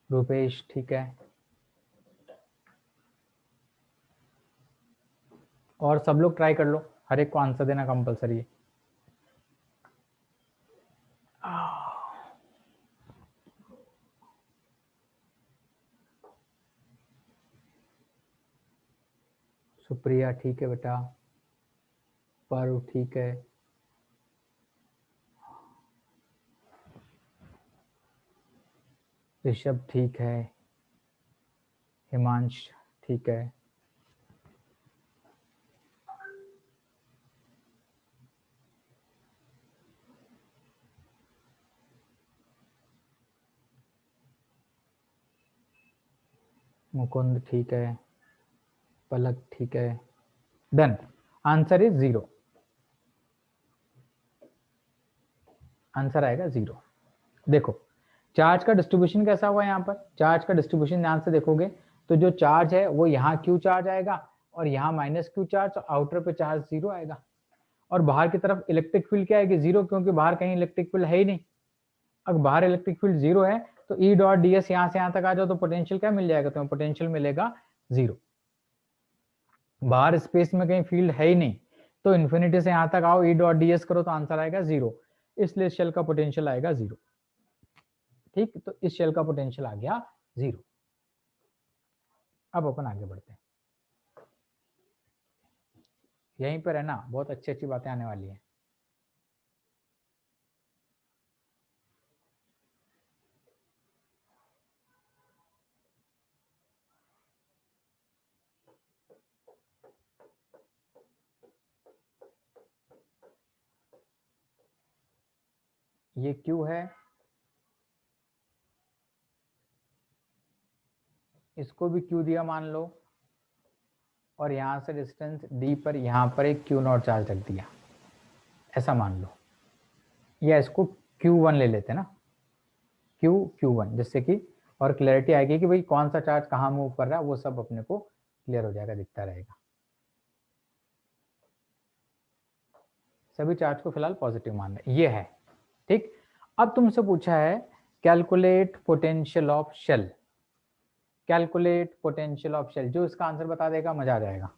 रूपेश ठीक है, और सब लोग ट्राई कर लो, हर एक को आंसर देना कंपलसरी है। सुप्रिया ठीक है बेटा, पारू ठीक है, ऋषभ ठीक है, हिमांश ठीक है, मुकुंद ठीक है, पलक ठीक है, डन। आंसर इज 0, आंसर आएगा 0। देखो चार्ज का डिस्ट्रीब्यूशन कैसा हुआ यहाँ पर, चार्ज का डिस्ट्रीब्यूशन ध्यान से देखोगे तो जो चार्ज है वो यहाँ क्यू चार्ज आएगा और यहाँ माइनस क्यू चार्ज, तो आउटर पे चार्ज 0 आएगा। और बाहर की तरफ इलेक्ट्रिक फील्ड क्या आएगी, 0, क्योंकि बाहर कहीं इलेक्ट्रिक फील्ड है ही नहीं। अगर बाहर इलेक्ट्रिक फील्ड 0 है तो ई डॉट डी एस यहाँ से यहाँ तक आ जाओ तो पोटेंशियल क्या मिल जाएगा, तुम्हें पोटेंशियल मिलेगा 0। बाहर स्पेस में कहीं फील्ड है ही नहीं, तो इन्फिनिटी से यहाँ तक आओ, ई डॉट डी एस करो तो आंसर आएगा 0, इसलिए शेल का पोटेंशियल आएगा 0। ठीक, तो इस शेल का पोटेंशियल आ गया 0। अब अपन आगे बढ़ते हैं, यहीं पर है ना, बहुत अच्छी अच्छी बातें आने वाली है। ये Q है, इसको भी Q दिया मान लो, और यहां से डिस्टेंस D पर यहाँ पर एक Q0 चार्ज रख दिया, ऐसा मान लो, या इसको Q1 ले लेते हैं ना, Q1, जिससे कि और क्लैरिटी आएगी कि भाई कौन सा चार्ज कहाँ मूव कर रहा है, वो सब अपने को क्लियर हो जाएगा, दिखता रहेगा। सभी चार्ज को फिलहाल पॉजिटिव मान रहे, ये है ठीक। अब तुमसे पूछा है calculate potential of shell, calculate potential of shell, जो इसका आंसर बता देगा मजा आ जाएगा,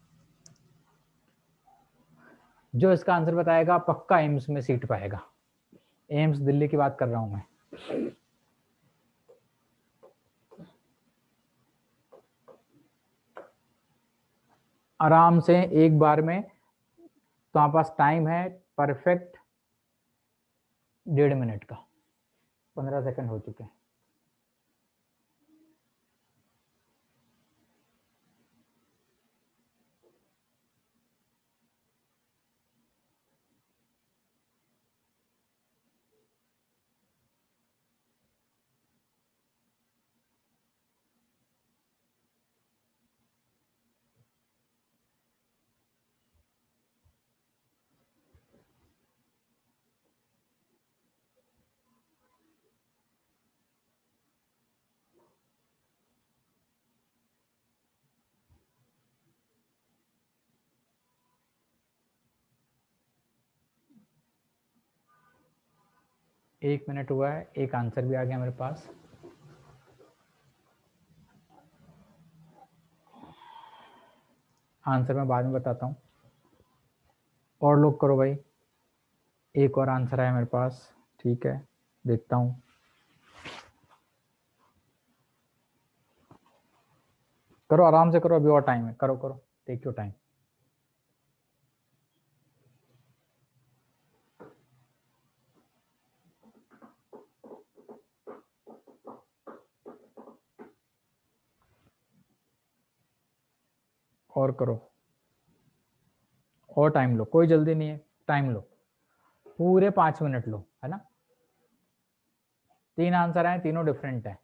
जो इसका आंसर बताएगा पक्का एम्स में सीट पाएगा। एम्स दिल्ली की बात कर रहा हूं मैं। आराम से एक बार में, तुम्हारे पास टाइम है परफेक्ट 1.5 मिनट का, 15 सेकंड हो चुके हैं। एक मिनट हुआ है, एक आंसर भी आ गया मेरे पास। आंसर मैं बाद में बताता हूँ, और लोग करो भाई। एक और आंसर आया मेरे पास, ठीक है देखता हूँ। करो आराम से करो, अभी और टाइम है, करो करो, टेक योर टाइम। और करो, और टाइम लो, कोई जल्दी नहीं है, टाइम लो, पूरे 5 मिनट लो, है ना। 3 आंसर आए, तीनों डिफरेंट है।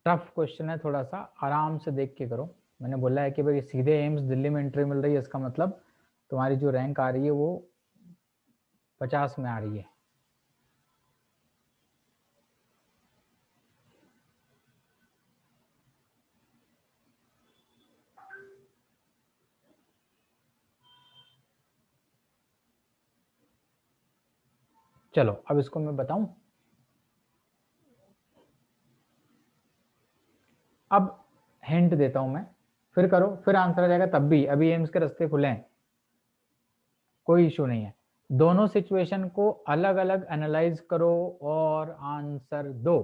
टफ क्वेश्चन है, थोड़ा सा आराम से देख के करो। मैंने बोला है कि भाई सीधे एम्स दिल्ली में एंट्री मिल रही है, इसका मतलब तुम्हारी जो रैंक आ रही है वो 50 में आ रही है। चलो अब इसको मैं बताऊं। अब हिंट देता हूं मैं, फिर करो, फिर आंसर आ जाएगा तब भी। अभी एम्स के रास्ते खुले हैं, कोई इशू नहीं है। दोनों सिचुएशन को अलग अलग एनालाइज करो और आंसर दो।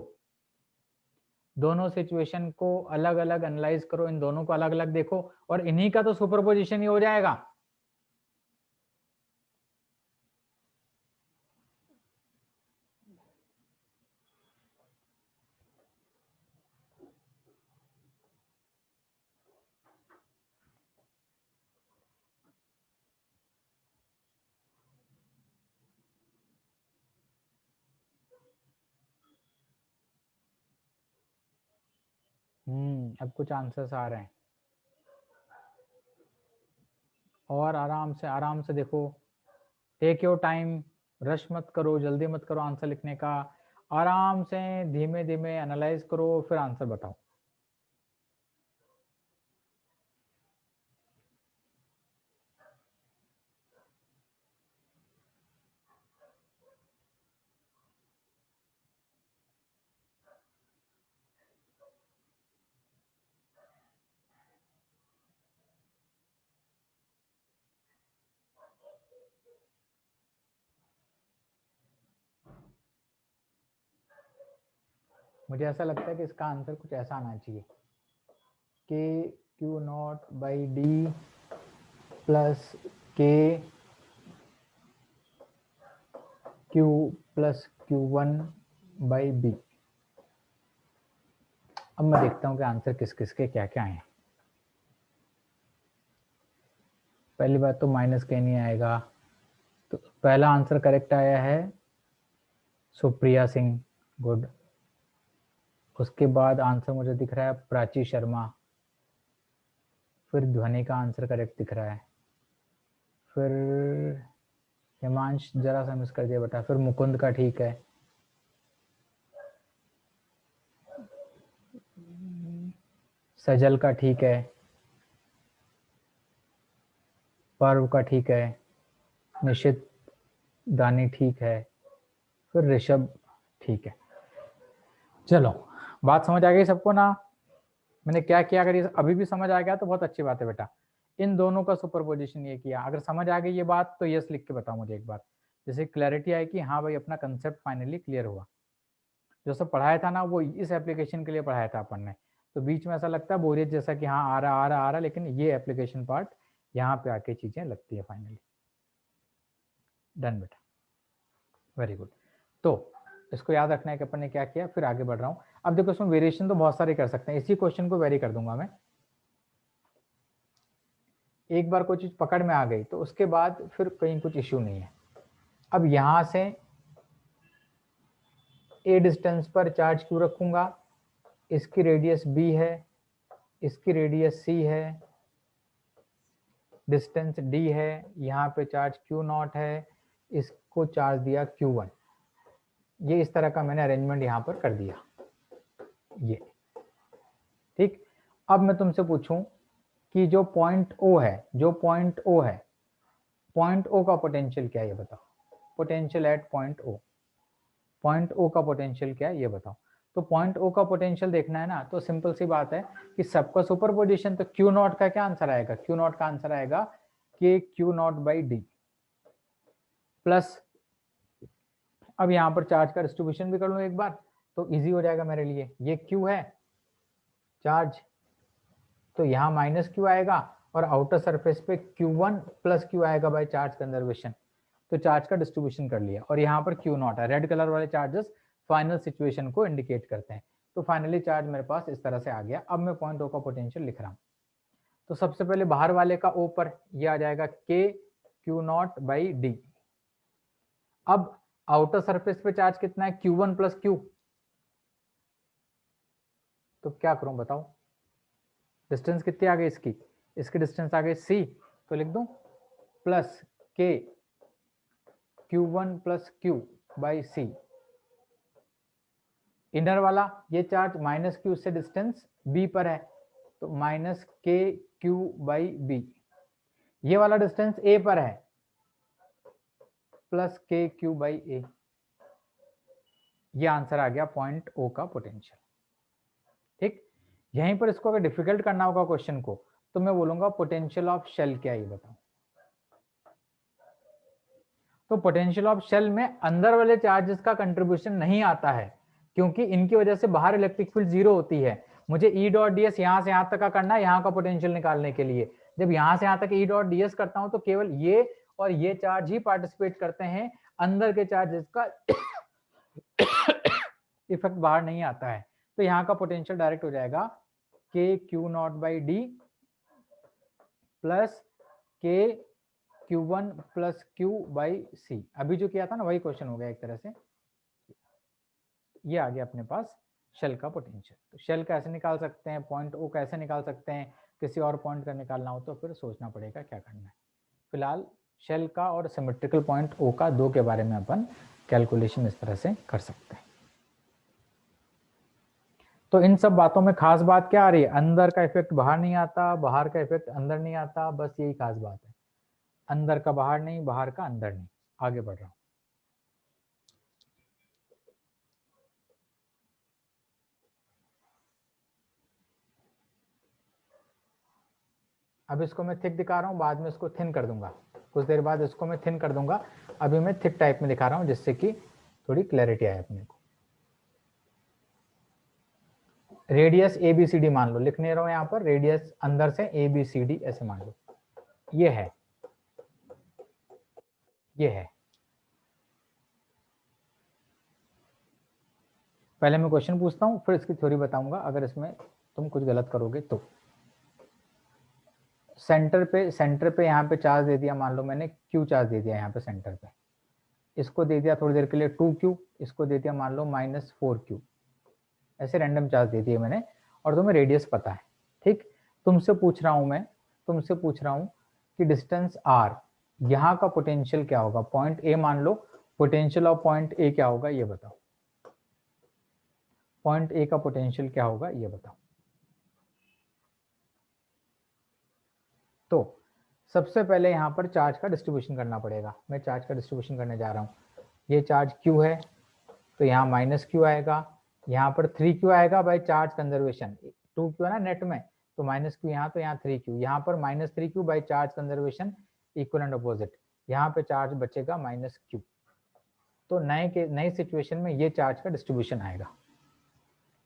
दोनों सिचुएशन को अलग अलग एनालाइज करो, इन दोनों को अलग अलग देखो, और इन्हीं का तो सुपरपोजिशन ही हो जाएगा। अब कुछ आंसर्स आ रहे हैं, और आराम से देखो। टेक योर टाइम, रश मत करो, जल्दी मत करो आंसर लिखने का। आराम से धीमे धीमे एनालाइज करो, फिर आंसर बताओ। मुझे ऐसा लगता है कि इसका आंसर कुछ ऐसा आना चाहिए, K Q naught by D plus K Q plus Q one by B. अब मैं देखता हूँ कि आंसर किस किस के क्या क्या हैं। पहली बात तो माइनस के नहीं आएगा, तो पहला आंसर करेक्ट आया है सुप्रिया सिंह, गुड। उसके बाद आंसर मुझे दिख रहा है प्राची शर्मा, फिर ध्वनि का आंसर करेक्ट दिख रहा है, फिर हिमांश जरा सा मिस कर दिया बेटा, फिर मुकुंद का ठीक है, सजल का ठीक है, पर्व का ठीक है, निशित दानी ठीक है, फिर ऋषभ ठीक है। चलो बात समझ आ गई सबको ना, मैंने क्या किया? अगर ये अभी भी समझ आ गया तो बहुत अच्छी बात है बेटा। इन दोनों का सुपरपोजिशन ये किया। अगर समझ आ गई ये बात तो यस लिख के बताओ मुझे एक बार, जैसे क्लैरिटी आई कि हाँ भाई अपना कंसेप्ट फाइनली क्लियर हुआ। जो सब पढ़ाया था ना वो इस एप्लीकेशन के लिए पढ़ाया था अपन ने, तो बीच में ऐसा लगता है बोरियत जैसा कि हाँ आ रहा, लेकिन ये एप्लीकेशन पार्ट यहाँ पे आके चीजें लगती है फाइनली। डन बेटा, वेरी गुड। तो इसको याद रखना है कि अपन ने क्या किया, फिर आगे बढ़ रहा हूँ। अब देखो इसमें वेरिएशन तो बहुत सारे कर सकते हैं, इसी क्वेश्चन को वेरी कर दूंगा मैं। एक बार कोई चीज पकड़ में आ गई तो उसके बाद फिर कहीं कुछ इश्यू नहीं है। अब यहां से ए डिस्टेंस पर चार्ज क्यू रखूंगा, इसकी रेडियस बी है, इसकी रेडियस सी है, डिस्टेंस डी है, यहाँ पे चार्ज क्यू नॉट है, इसको चार्ज दिया Q1। ये इस तरह का मैंने अरेंजमेंट यहाँ पर कर दिया, ये ठीक। अब मैं तुमसे पूछूं कि जो पॉइंट O है, पॉइंट O का पोटेंशियल क्या है ये बताओ। पोटेंशियल एट पॉइंट O का पोटेंशियल क्या है ये बताओ। तो पॉइंट O का पोटेंशियल देखना है ना, तो सिंपल सी बात है कि सबका सुपरपोजिशन, तो Q नॉट का क्या आंसर आएगा? Q नॉट का आंसर आएगा कि Q not by D plus, अब यहाँ पर चार्ज का डिस्ट्रीब्यूशन भी कर लूँ एक बार तो इजी हो जाएगा मेरे लिए। ये Q है चार्ज, तो यहाँ माइनस Q आएगा, और आउटर सरफेस पे Q1 प्लस Q आएगा बाय चार्ज कंजर्वेशन। तो चार्ज का डिस्ट्रीब्यूशन कर लिया, और यहाँ पर Q नॉट है। रेड कलर वाले चार्जेस फाइनल सिचुएशन को इंडिकेट करते हैं। तो फाइनली चार्ज मेरे पास इस तरह से आ गया। अब मैं पॉइंट O का पोटेंशियल लिख रहा हूँ। तो सबसे पहले बाहर वाले का O पर ये आ जाएगा K Q not by D. अब आउटर सरफेस पे चार्ज कितना है? Q1 प्लस Q, तो क्या करूं बताओ, डिस्टेंस कितनी आ गई इसकी डिस्टेंस आ गई c, तो लिख दूं plus k q1 plus q by C. Inner वाला ये चार्ज माइनस क्यू से डिस्टेंस b पर है, तो माइनस के क्यू बाई बी। ये वाला डिस्टेंस a पर है, प्लस के क्यू बाई ए। ये आंसर आ गया पॉइंट O का पोटेंशियल। ठीक, यहीं पर इसको अगर डिफिकल्ट करना होगा क्वेश्चन को, तो मैं बोलूंगा पोटेंशियल ऑफ शेल क्या है ये बताओ। तो पोटेंशियल ऑफ शेल में अंदर वाले चार्जेस का कंट्रीब्यूशन नहीं आता है, क्योंकि इनकी वजह से बाहर इलेक्ट्रिक फील्ड जीरो होती है। मुझे ई डॉट डी एस यहाँ से यहाँ तक का करना है, यहाँ का पोटेंशियल निकालने के लिए। जब यहाँ से यहाँ तक ई डॉट डी एस करता हूँ तो केवल ये और ये चार्ज ही पार्टिसिपेट करते हैं, अंदर के चार्जेस का इफेक्ट बाहर नहीं आता है। तो यहाँ का पोटेंशियल डायरेक्ट हो जाएगा K Q naught by D plus के Q1 प्लस Q बाई सी। अभी जो किया था ना वही क्वेश्चन हो गया एक तरह से। ये आ गया अपने पास शेल का पोटेंशियल। तो शेल कैसे निकाल सकते हैं, पॉइंट O कैसे निकाल सकते हैं, किसी और पॉइंट का निकालना हो तो फिर सोचना पड़ेगा क्या करना है। फिलहाल शेल का और सिमेट्रिकल पॉइंट O का दो के बारे में अपन कैलकुलेशन इस तरह से कर सकते हैं। तो इन सब बातों में खास बात क्या आ रही है, अंदर का इफेक्ट बाहर नहीं आता, बाहर का इफेक्ट अंदर नहीं आता, बस यही खास बात है। अंदर का बाहर नहीं, बाहर का अंदर नहीं। आगे बढ़ रहा हूं। अब इसको मैं थिक दिखा रहा हूं, बाद में इसको थिन कर दूंगा, कुछ देर बाद इसको मैं थिन कर दूंगा। अभी मैं थिक टाइप में दिखा रहा हूं जिससे कि थोड़ी क्लैरिटी आए अपने को। Radius A B C D मान लो, लिख नहीं रहा हूं यहां पर, रेडियस अंदर से ए बी सी डी ऐसे मान लो। ये है, ये है। पहले मैं क्वेश्चन पूछता हूं, फिर इसकी थ्योरी बताऊंगा। अगर इसमें तुम कुछ गलत करोगे तो सेंटर पे यहाँ पे चार्ज दे दिया, मान लो मैंने क्यू चार्ज दे दिया यहाँ पे सेंटर पे। इसको दे दिया थोड़ी देर के लिए 2Q, इसको दे दिया मान लो -4Q। ऐसे रैंडम चार्ज दे दिए मैंने, और तुम्हें रेडियस पता है। ठीक, तुमसे पूछ रहा हूं कि डिस्टेंस r, यहाँ का पोटेंशियल क्या होगा, पॉइंट A मान लो, पोटेंशियल ऑफ पॉइंट A क्या होगा ये बताओ। पॉइंट A का पोटेंशियल क्या होगा ये बताओ। तो सबसे पहले यहाँ पर चार्ज का डिस्ट्रीब्यूशन करना पड़ेगा। मैं चार्ज का डिस्ट्रीब्यूशन करने जा रहा हूँ। ये चार्ज Q है, तो यहाँ -Q आएगा, यहाँ पर 3Q आएगा बाय चार्ज कंजर्वेशन। 2Q है ना नेट में, तो -Q यहाँ, तो यहाँ 3Q, यहाँ पर -3Q by charge conservation, equal opposite. यहाँ पे चार्ज बचेगा -Q। तो नए सिचुएशन में ये चार्ज का डिस्ट्रीब्यूशन आएगा,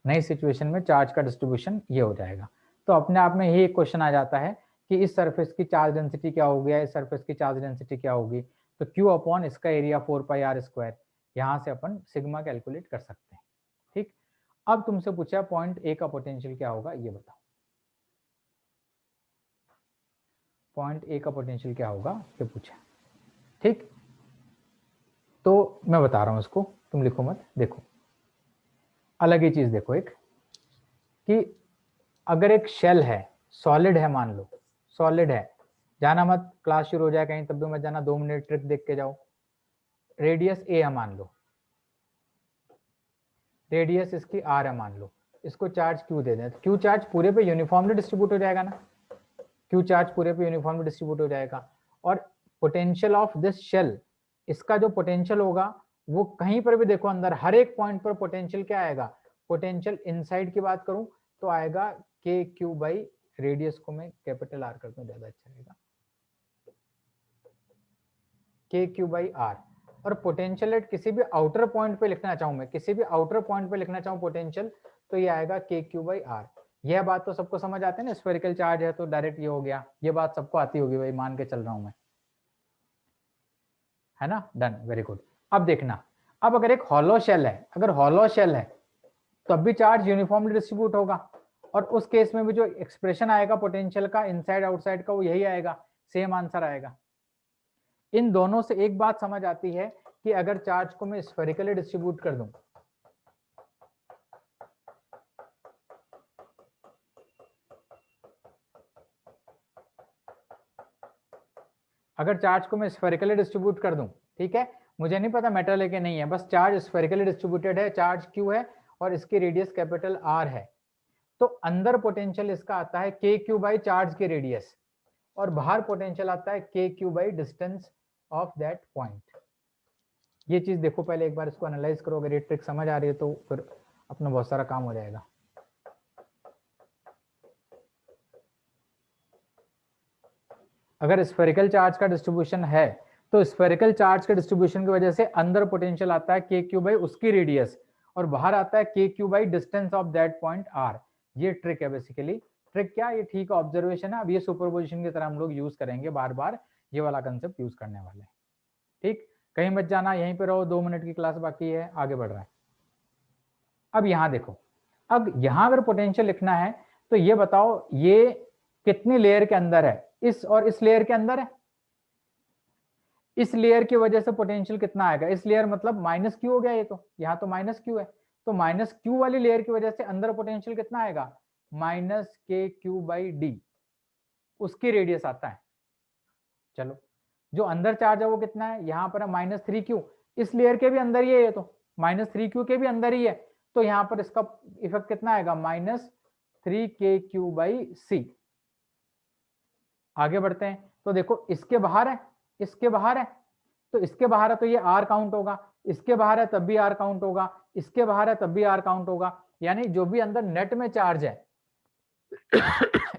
नई सिचुएशन में चार्ज का डिस्ट्रीब्यूशन ये हो जाएगा। तो अपने आप में ही एक क्वेश्चन आ जाता है कि इस सरफेस की चार्ज डेंसिटी क्या होगी, इस सरफेस की चार्ज डेंसिटी क्या होगी। तो Q अपॉन इसका एरिया 4πr², यहाँ से अपन सिग्मा कैलकुलेट कर सकते हैं। ठीक, अब तुमसे पूछा पॉइंट A का पोटेंशियल क्या होगा ये बताओ। पॉइंट A का पोटेंशियल क्या होगा ये पूछा। ठीक, तो मैं बता रहा हूं इसको, तुम लिखो मत। देखो अलग ही चीज देखो, एक कि अगर एक शेल है, सॉलिड है, मान लो सॉलिड है, जाना मत, क्लास शुरू हो जाए कहीं तब भी मत जाना, 2 मिनट ट्रिक देख के जाओ। रेडियस A है मान लो, रेडियस इसकी R है मान लो, इसको चार्ज Q दे दें, तो Q चार्ज पूरे पे यूनिफॉर्मली डिस्ट्रीब्यूट हो जाएगा ना, Q चार्ज पूरे पे यूनिफॉर्मली डिस्ट्रीब्यूट हो जाएगा। और पोटेंशियल ऑफ दिस शेल, इसका जो पोटेंशियल होगा वो कहीं पर भी देखो अंदर हर एक पॉइंट पर पोटेंशियल क्या आएगा, पोटेंशियल इनसाइड की बात करूं तो आएगा KQ बाई, रेडियस को मैं कैपिटल R करता हूं ज्यादा अच्छा रहेगा, KQ बाई R। और पोटेंशियल एट किसी भी आउटर पॉइंट पे लिखना चाहूं मैं, किसी भी आउटर पॉइंट पे लिखना चाहूं पोटेंशियल, तो ये आएगा KQ बाई R। यह बात तो सबको समझ आती है ना, स्फेरिकल चार्ज है तो डायरेक्ट ये हो गया, ये बात सबको आती होगी भाई, मान के चल रहा हूं मैं, है ना। Done, very good. अब देखना, अब अगर एक हॉलो शेल है, अगर हॉलो शेल है तब भी चार्ज यूनिफॉर्मली डिस्ट्रीब्यूट होगा, और उस केस में भी जो एक्सप्रेशन आएगा पोटेंशियल का इनसाइड आउटसाइड का वो यही आएगा, सेम आंसर आएगा। इन दोनों से एक बात समझ आती है कि अगर चार्ज को मैं स्फेरिकली डिस्ट्रीब्यूट कर दूं, अगर चार्ज को मैं स्फेरिकली डिस्ट्रीब्यूट कर दूं, ठीक है, मुझे नहीं पता मेटल है कि नहीं है, बस चार्ज स्फेरिकली डिस्ट्रीब्यूटेड है, चार्ज क्यू है और इसकी रेडियस कैपिटल आर है, तो अंदर पोटेंशियल इसका आता है के क्यू बाई चार्ज की रेडियस, और बाहर पोटेंशियल आता है K Q by distance of that point. ये चीज देखो पहले एक बार, इसको एनालाइज करो, अगर ये ट्रिक समझ आ रही है तो फिर अपना बहुत सारा काम हो जाएगा। अगर स्फेरिकल चार्ज का डिस्ट्रीब्यूशन है तो स्फेरिकल चार्ज के डिस्ट्रीब्यूशन की वजह से अंदर पोटेंशियल आता है के क्यू बाई उसकी रेडियस, और बाहर आता है K Q by distance of that point R. ये ट्रिक है बेसिकली। ट्रिक क्या, ये ठीक ऑब्जर्वेशन है। अब ये सुपरपोजिशन की तरह हम लोग यूज करेंगे, बार बार ये वाला कंसेप्ट यूज करने वाले हैं। ठीक, कहीं मत जाना, यहीं पे रहो, 2 मिनट की क्लास बाकी है, आगे बढ़ रहा है। अब यहां देखो, अब यहां अगर पोटेंशियल लिखना है तो ये बताओ ये कितनी लेयर के अंदर है, इस और इस लेयर के अंदर है। इस लेयर की वजह से पोटेंशियल कितना आएगा, इस लेयर मतलब माइनस क्यू हो गया, ये तो यहाँ तो माइनस क्यू है, तो माइनस क्यू वाली लेयर की वजह से अंदर पोटेंशियल कितना आएगा, माइनस के क्यू बाई डी, उसकी रेडियस आता है। चलो, जो अंदर चार्ज है वो कितना है, यहाँ पर है माइनस 3q, इस लेयर के भी अंदर ही है, ये तो माइनस 3q के भी अंदर ही है, तो यहाँ पर इसका इफेक्ट कितना आएगा, माइनस 3kq बाई सी। आगे बढ़ते हैं, तो देखो इसके बाहर है, इसके बाहर है, तो इसके बाहर है तो ये आर काउंट होगा, इसके बाहर है तब भी आर काउंट होगा, इसके बाहर है तब भी आर काउंट होगा, यानी जो भी अंदर नेट में चार्ज है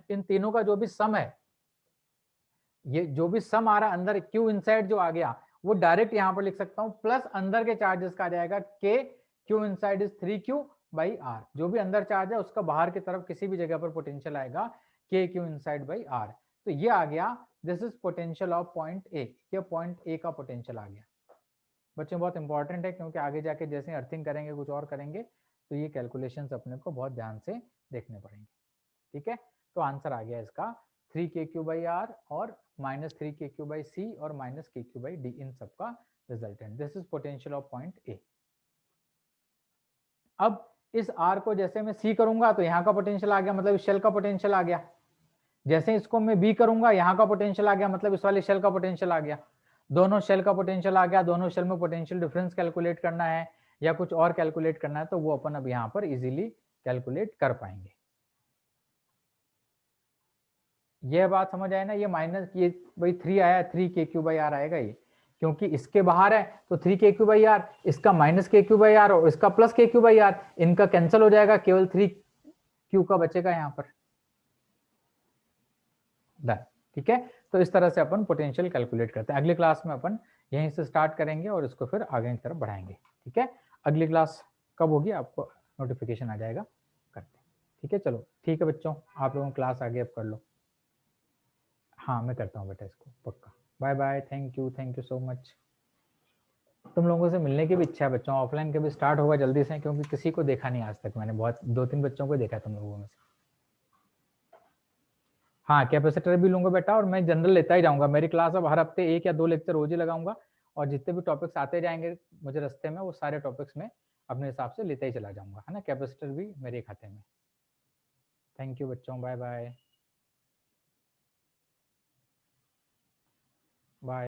इन तीनों का जो भी सम है, ये जो भी सम आ रहा है अंदर क्यू इनसाइड जो आ गया, वो डायरेक्ट यहां पर लिख सकता हूं, प्लस अंदर के चार्जेस का आ जाएगा K Q inside is 3q by R. जो भी अंदर चार्ज है उसका बाहर की तरफ किसी भी जगह पर पोटेंशियल आएगा के क्यू इनसाइड बाई आर। तो ये आ गया, this is potential of point A, ये पॉइंट ए का पोटेंशियल आ गया। बच्चों बहुत इंपॉर्टेंट है, क्योंकि आगे जाके जैसे अर्थिंग करेंगे, कुछ और करेंगे, तो ये कैलकुलेशंस अपने को बहुत ध्यान से देखने पड़ेंगे। ठीक है, तो आंसर आ गया इसका 3kq बाई आर और माइनस 3kq बाई सी और माइनस kq बाई डी, इन सब का resultant. This is potential of point A. अब इस आर को जैसे मैं सी करूंगा तो यहाँ का पोटेंशियल आ गया, मतलब इस शेल का पोटेंशियल आ गया। जैसे इसको मैं बी करूंगा, यहाँ का पोटेंशियल आ गया, मतलब इस वाले शेल का पोटेंशियल आ गया। दोनों शेल का पोटेंशियल आ गया, दोनों शेल में पोटेंशियल डिफरेंस कैलकुलेट करना है या कुछ और कैलकुलेट करना है, तो वो अपन अब यहाँ पर इजीली कैलकुलेट कर पाएंगे। यह बात समझ आए ना, ये माइनस ये भाई 3 आया, 3kq बाई आर आएगा ये, क्योंकि इसके बाहर है तो 3kq बाई आर, इसका माइनस kq बाई आर और इसका प्लस kq बाई आर, इनका कैंसिल हो जाएगा, केवल 3q का बचेगा यहाँ पर। डन, ठीक है। तो इस तरह से अपन पोटेंशियल कैलकुलेट करते हैं। अगली क्लास में अपन यहीं से स्टार्ट करेंगे और इसको फिर आगे की तरफ बढ़ाएंगे। ठीक है, अगली क्लास कब होगी आपको नोटिफिकेशन आ जाएगा, करते हैं। ठीक है, चलो ठीक है बच्चों, आप लोगों क्लास आगे अब कर लो। हाँ मैं करता हूँ बेटा इसको पक्का। Bye bye, thank you so much. तुम लोगों से मिलने की भी इच्छा है बच्चों, ऑफलाइन के भी स्टार्ट होगा जल्दी से, क्योंकि किसी को देखा नहीं आज तक मैंने, बहुत 2-3 बच्चों को देखा है तुम लोगों में से। हाँ कैपेसिटर भी लूंगा बेटा, और मैं जनरल लेता ही जाऊंगा। मेरी क्लास अब हर हफ्ते 1 या 2 लेक्चर रोज ही लगाऊंगा, और जितने भी टॉपिक्स आते जाएंगे मुझे रास्ते में, वो सारे टॉपिक्स में अपने हिसाब से लेते ही चला जाऊंगा, है ना। कैपेसिटर भी मेरे खाते में। थैंक यू बच्चों, बाय बाय बाय।